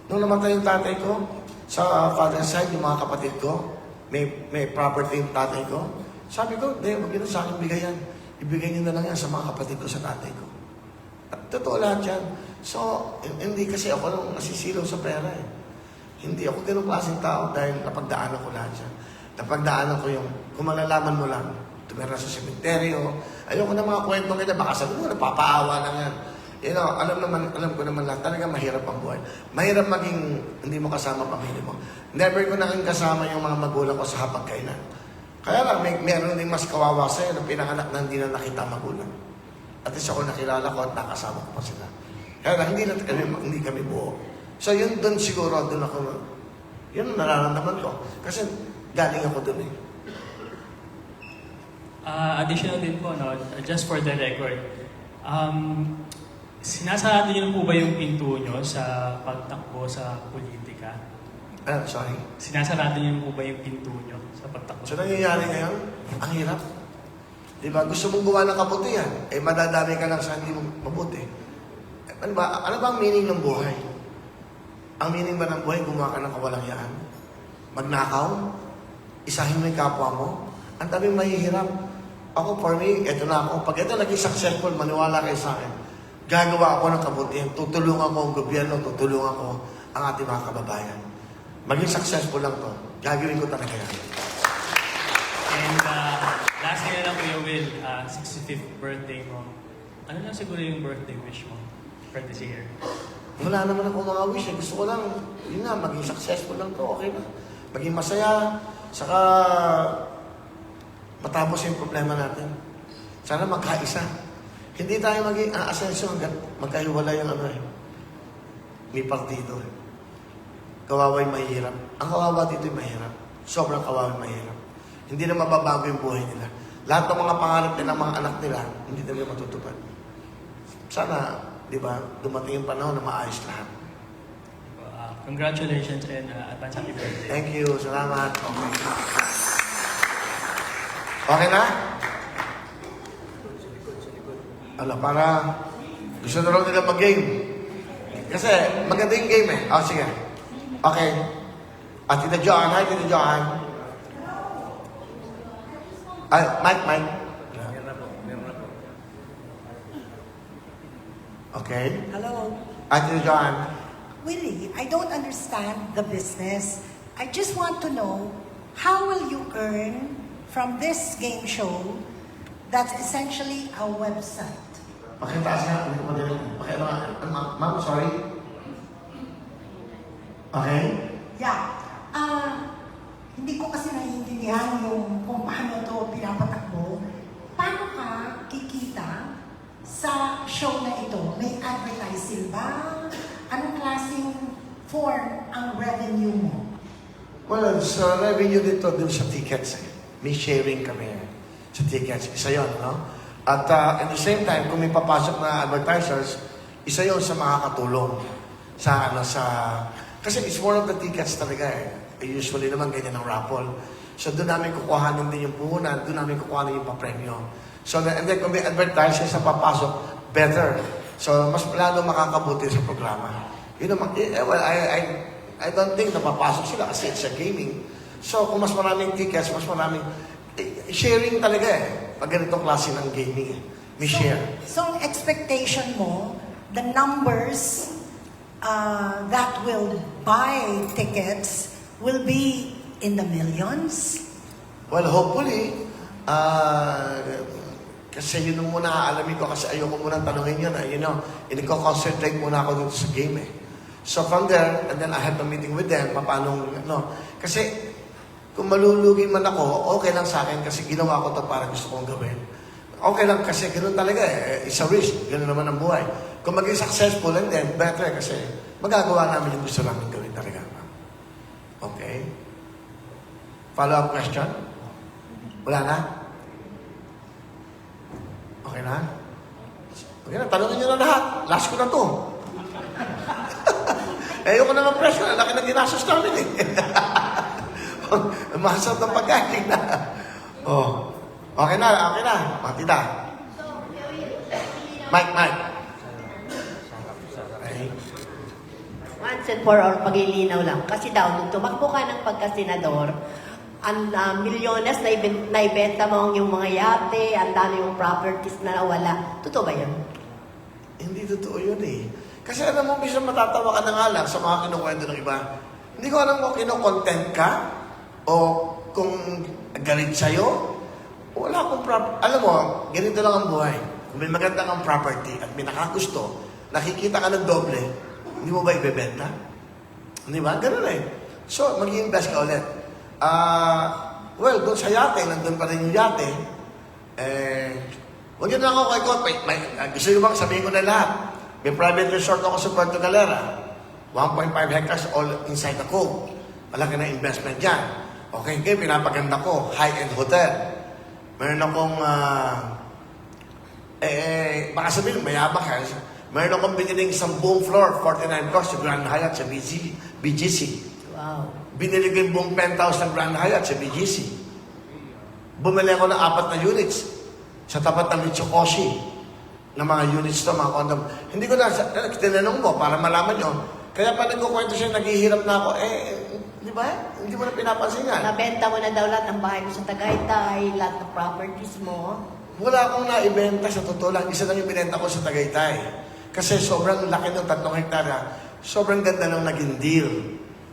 Nung namatay yung tatay ko, sa father's side, yung mga kapatid ko, may property yung tatay ko. Sabi ko, hindi, huwag yun sa akin bigayan. Ibigay nyo na lang yan sa mga kapatid ko sa tatay ko. At totoo lahat yan. So, hindi kasi ako nung nasisilaw sa pera eh. Hindi ako ganun klaseng tao dahil napagdaanan ko lahat yan. Napagdaanan ko yung, kung malalaman mo lang, tumira sa sementeryo. Ayoko na mga kwentong kita, baka sabi mo, napapaawa lang yan. You know, alam ko naman lahat, talaga mahirap ang buhay. Mahirap maging hindi mo kasama pamilya mo. Never ko naging kasama yung mga magulang ko sa hapagkainan. Kaya lang, meron din mas kawawa sa'yo na pinanganak na hindi na nakita magulang. At least ako nakilala ko at nakasama ko pa sila. Kaya lang, hindi kami buo. So yun doon siguro, doon ako, yun ang nararamdaman ko. Kasi galing ako doon eh. Additional din po, no? Just for the record, sinasarado niyo po ba yung pinto nyo sa pagtakbo sa politika? Sorry? Sinasarado niyo po ba yung pinto nyo sa pagtakbo? So nangyayari ngayon, ang hirap. Diba? Gusto mong gawa ng kabutihan, eh madadami ka lang sa hindi mo mabuti. Ano ba ang meaning ng buhay? Ang meaning ba ng buhay, gumawa ka ng kawalangyaan? Magnakaw? Isahin mo yung kapwa mo? Ang daming mahihirap. Ako, for me, eto na ako. Pag ito naging successful, maniwala kayo sa akin. Gagawa ako ng kabutihan. Tutulungan ko ang gobyerno, tutulungan ko ang ating mga kababayan. Maging successful lang to. Gagawin ko talaga yan. And lastly na lang, Kuya Will, 65th birthday mo. Ano lang siguro yung birthday wish mo for this year? Wala naman ako mga wish. Gusto ko lang, yun nga, maging successful lang to. Okay na. Maging masaya. Saka, matapos yung problema natin. Sana magkaisa. Hindi tayo maging aasenso hanggang magkahiwala yung may partido eh. Kawawa yung mahirap. Ang kawawa dito yung mahirap. Sobrang kawawa yung mahirap. Hindi na mababago yung buhay nila. Lahat ng mga pangarap nila, mga anak nila, hindi nila matutupad. Sana, di ba, dumating yung panahon na maayos lahat. Congratulations and advance happy birthday. Thank you. Salamat. Okay. Okay na? Para gusto na lang nila mag-game. Kasi maganda yung game eh. Sige. Okay. Tita Joan. Hi, Tita Joan. Mike. Okay. Hello. Tita Joan. Willie, I don't understand the business. I just want to know, how will you earn from this game show that's essentially a website? Pakitaas nga. Hindi ko madaling. Ma'am, sorry. Okay? Yeah. Hindi ko kasi naiintindihan yung kung paano to pinapatakbo. Paano ka kikita sa show na ito? May advertising ba? Anong klaseng form ang revenue mo? Well, sa revenue dito dun sa tickets eh. May sharing kami sa tickets. Isa yun, no? At at the same time, kung may papasok na advertisers, isa yun sa makakatulong sa kasi it's more of the tickets talaga eh. Usually naman ganyan ang raffle. So doon namin kukuhanin din yung puhunan, doon namin kukuhanin yung papremyo. So and then kung may advertisers na papasok, better. So mas lalo makakabuti sa programa. Yun naman, well, I don't think napapasok sila kasi it's a gaming. So kung mas maraming tickets, mas maraming sharing talaga eh. Pag ganitong klase ng gaming eh. May share. So, ang expectation mo, the numbers that will buy tickets will be in the millions? Well, hopefully, kasi yun ang muna aalamin ko kasi ayoko muna tanongin yun. Concentrate muna ako dito sa game eh. So from there, and then I had a meeting with them, kasi kung malulugi man ako, okay lang sa akin kasi ginawa ko to para gusto kong gawin. Okay lang kasi ganoon talaga eh. It's a risk. Ganoon naman ang buhay. Kung maging successful, and then better kasi magagawa namin yung gusto namin gawin talaga. Okay? Follow-up question? Wala na? Okay na? Okay na, tanongin nyo na lahat. Last ko na to. Ayoko naman pressure. Ang laki na ginastos namin eh. Masarap ng pagkain na. Oh. Okay na. Matita. Mike. Okay. Once and for all, paglilinaw lang. Kasi daw, nung tumakbo ka ng pagkasenador, ang milyones na ibenta mo yung mga yate, ang dami yung properties na nawala. Totoo ba yun? Hindi totoo yun eh. Kasi alam mo, minsan matatawa ka na nga lang sa mga kinukwento ng iba. Hindi ko alam kung kinukontent ka o kung galit sa'yo. Wala akong Alam mo, ganito lang ang buhay. Kung may maganda kang property at may nakagusto, nakikita ka ng doble, hindi mo ba ibebenta? Hindi ba? Ganun eh. So, mag-i-invest ka ulit. Well, doon sa yate, nandun pa rin yung yate. Huwag yun lang ako kay Kot. Gusto nyo bang sabihin ko na lahat? May private resort ako sa Puerto Galera. 1.5 hectares all inside the cove. Malaki na investment dyan. Okay, pinapaganda ko. High-end hotel. Meron akong, baka sabihin, mayabang ka. Meron akong biniling 10 floor, 49 floors sa Grand Hyatt sa BGC. Wow. Binili ko yung buong penthouse ng Grand Hyatt sa BGC. Bumili ako ng 4 na units sa tapat ng Mitsukoshi na mga units to, mga condo. Hindi ko na, tinanong mo para malaman nyo. Kaya pa nagkukwento siya, naghihirap na ako, di ba? Hindi mo na pinapansin yan. Nabenta mo na daw lahat ng bahay mo sa Tagaytay, lahat ng properties mo. Wala akong naibenta sa totoo lang. Isa lang yung binenta ko sa Tagaytay. Kasi sobrang laki ng 3 hektara. Sobrang ganda ng naging deal.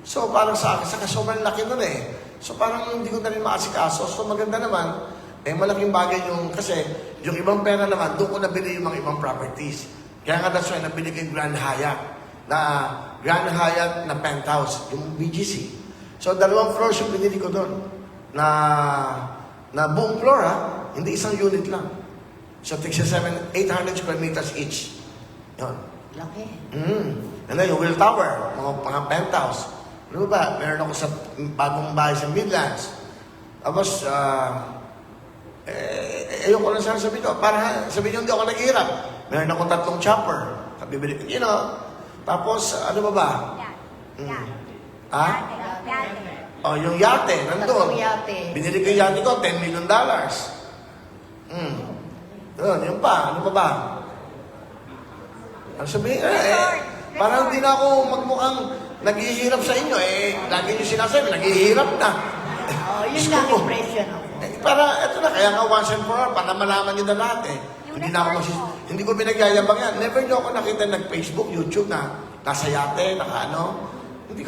So parang sa akin, saka sobrang laki nun eh. So parang hindi ko na rin maasikaso. So maganda naman. Malaking bagay yung, kasi yung ibang pera naman, doon ko nabili yung mga ibang properties. Kaya nga that's why nabili ko yung Grand Hyatt na penthouse, yung BGC. So 2 floors yung binili ko doon. Na buong floor hindi isang unit lang. So 800 square meters each. Yun. Laki. And then yung Will Tower, mga penthouse. Ano ba? Meron ako sa bagong bahay sa Midlands. Tapos, ayoko lang sana sabihin ko. Para sabihin nyo, hindi ako naghihirap. Meron ako 3 chopper. Bibili, Tapos, ano ba? Ha? Yung yate, nandun. Yate. Binili ko yung yate ko, $10 million. Yun pa. Ano ba? Ano sabihin? Parang hindi na ako magmukhang naghihirap sa inyo. Lagi nyo sinasabi, naghihirap na. Yun lang impression ako. Para, eto na, kaya nga once and for all, para malaman nyo na lahat Hindi ko pinagyayabang yan. Never nyo ako nakita nag-Facebook, YouTube na nasa yate, Hindi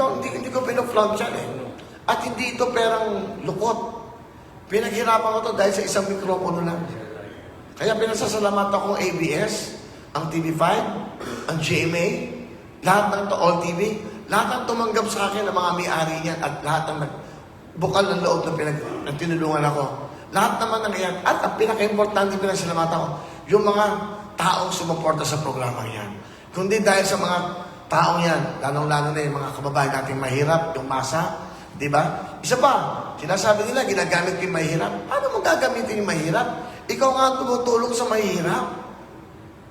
ko pinoflaunt yan At hindi ito perang lukot. Pinaghirapan ko to dahil sa isang mikropono lang. Kaya pinasasalamat ako ABS, ang TV5, ang GMA, lahat ng to, All TV, Lahat ng tumanggap sa akin, ang mga may-ari niyan, at lahat ng bukal ng loob na tinulungan ako. Lahat naman ng iyan. At ang pinaka-importante pinagsalamatan ko, yung mga taong sumuporta sa programa yan. Kundi dahil sa mga taong yan, lalong-lalo na yung mga kababayan nating mahirap, yung masa, di ba? Isa pa, sinasabi nila, ginagamit ko yung mahirap. Paano mo gagamitin yung mahirap? Ikaw nga ang tumutulong sa mahirap.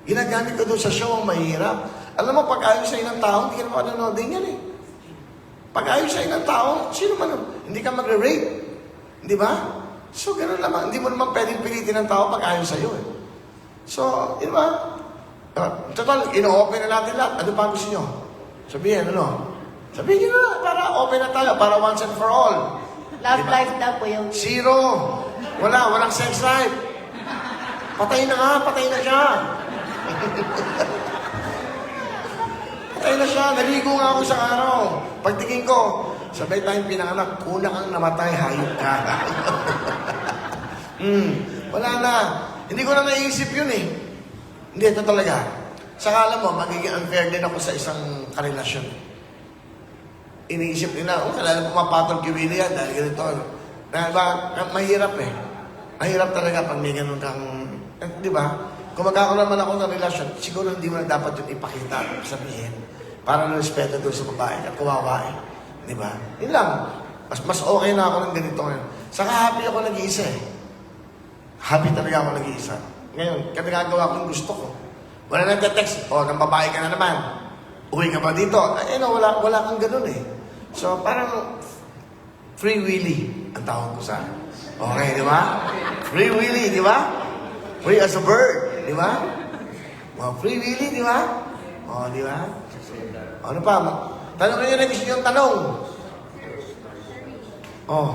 Ginagamit ko doon sa show ang mahirap. Alam mo, pag ayos sa'yo ng tao, hindi ka naman nanonood din yan eh. Pag ayos sa'yo ng tao, sino man, hindi ka magre-rape. Di ba? So, gano'n naman. Hindi mo naman pwedeng pilitin ng tao pag ayos sa'yo eh. So, di ba? Total, ino-open na natin lahat. Ano pa gusto nyo? Sabihin, ano? Sabihin nyo na, para open na tayo, para once and for all. Love life daw po yung... Zero. Walang sex life. Patay na nga, patay na siya. Patay na siya, naligo nga ako isang araw. Pagtingin ko, sabay tayong pinanganak, una kang namatay, hayop ka. Wala na. Hindi ko na naisip yun eh. Hindi, ito talaga. Saka alam mo, magiging unfair din ako sa isang karelasyon. Iniisip nila, kailangan pumapatol kay Willie yan dahil ganito. Mahirap eh. Mahirap talaga pag may ganun kang, di ba? Kung magkakaroon naman ako ng relasyon, siguro hindi mo na dapat yun ipakita, sabihin. Para na respeto doon sa babae at kawawa eh. Di ba? Yun lang. Mas okay na ako ng ganito ngayon. Saka happy ako nag-iisa eh. Happy talaga ako nag-iisa. Ngayon, nagagawa ko yung gusto ko. Wala nang text, ng babae ka na naman. Uwi ka ba dito? Wala kang ganun eh. So, parang free willy ang tawag ko sa akin. Okay, di ba? Free willy, di ba? Free as a bird, di ba? Free willy, di ba? Di ba? Ano pa? Tanong nyo na gusto yung tanong.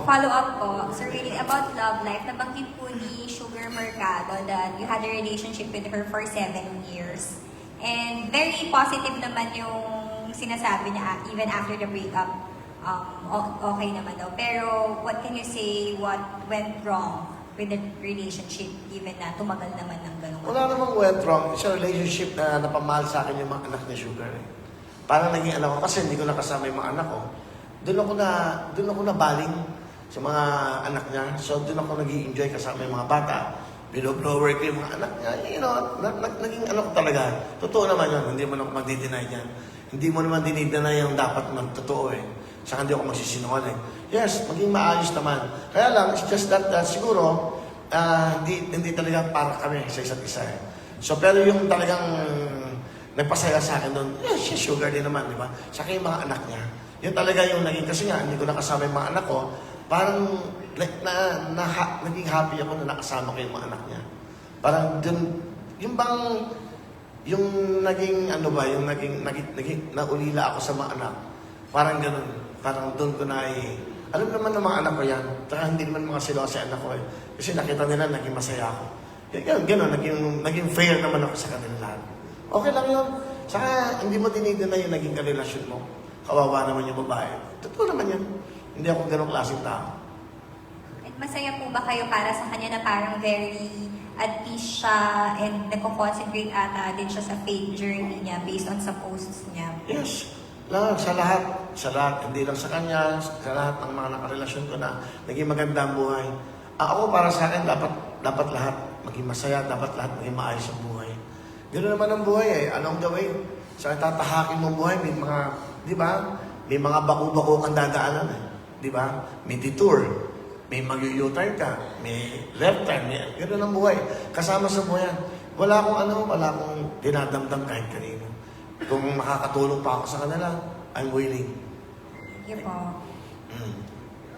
Follow up po. So really, about love life, nabanggit po ni Sugar Mercado that you had a relationship with her for 7 years. And very positive naman yung sinasabi niya even after the breakup. Okay naman daw. Pero what can you say, what went wrong with the relationship given na tumagal naman ng gano'n? Wala namang went wrong. It's a relationship na napamahal sa akin yung mga anak ni Sugar. Parang naging anak ko kasi hindi ko nakasama yung mga anak ko. Doon ako na baling sa mga anak niya. So doon ako nag-i-enjoy kasama yung mga bata. Binoblower ko yung mga anak niya. You know, naging ano ko talaga. Totoo naman yun. Hindi mo naman magdi-deny yan. Hindi mo naman dinideny yung dapat magtotoo eh. Saka hindi ako magsisinungaling. Yes, maging maayos naman. Kaya lang, it's just that siguro, hindi talaga para kami sa isa't isa eh. So pero yung talagang nagpasaya sa akin doon, yes, si Sugar din naman, di ba? Saka yung mga anak niya. Yun talaga yung naging, kasi nga, hindi ko nakasama yung mga anak ko, parang naging happy ako na nakasama ko yung mga anak niya. Parang dun, yung naging, ano ba, yung naging naulila ako sa mga anak. Parang ganun, parang dun ko na alam naman ng mga anak ko yan, saka hindi naman mga silosi anak ko eh. Kasi nakita nila, naging masaya ako. Ganun, naging fair naman ako sa kanila lahat. Okay lang yun. Saka, hindi mo dinidin na yung naging karelasyon mo. Kawawa naman yung babae. Totoo naman yan. Hindi ako ganong klaseng tao. At masaya po ba kayo para sa kanya na parang very at peace siya and nagko-concentrate ata din siya sa faith journey niya based on sa posts niya? Yes. Sa lahat. Hindi lang sa kanya, sa lahat ng mga nakarelasyon ko na naging maganda ang buhay. Ako para sa akin, dapat lahat maging masaya, dapat lahat maging maayos ang buhay. Ganoon naman ang buhay eh. Along the way, sa tatahakin mong buhay, may mga, di ba? May mga baku-baku kang dadaanan eh. Di ba? May detour. May mag-u-turn ka. May left turn. Ganoon ang buhay. Kasama sa buhay. Wala akong dinadamdam kahit kanino. Kung makakatulong pa ako sa kanila, I'm willing. Thank you po.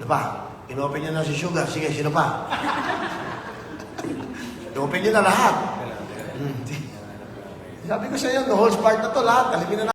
Ano pa? In-open nyo na si Sugar. Sige, sino pa? In-open nyo na lahat. Sabi ko sa iyo, the whole part na to lahat. Alimin na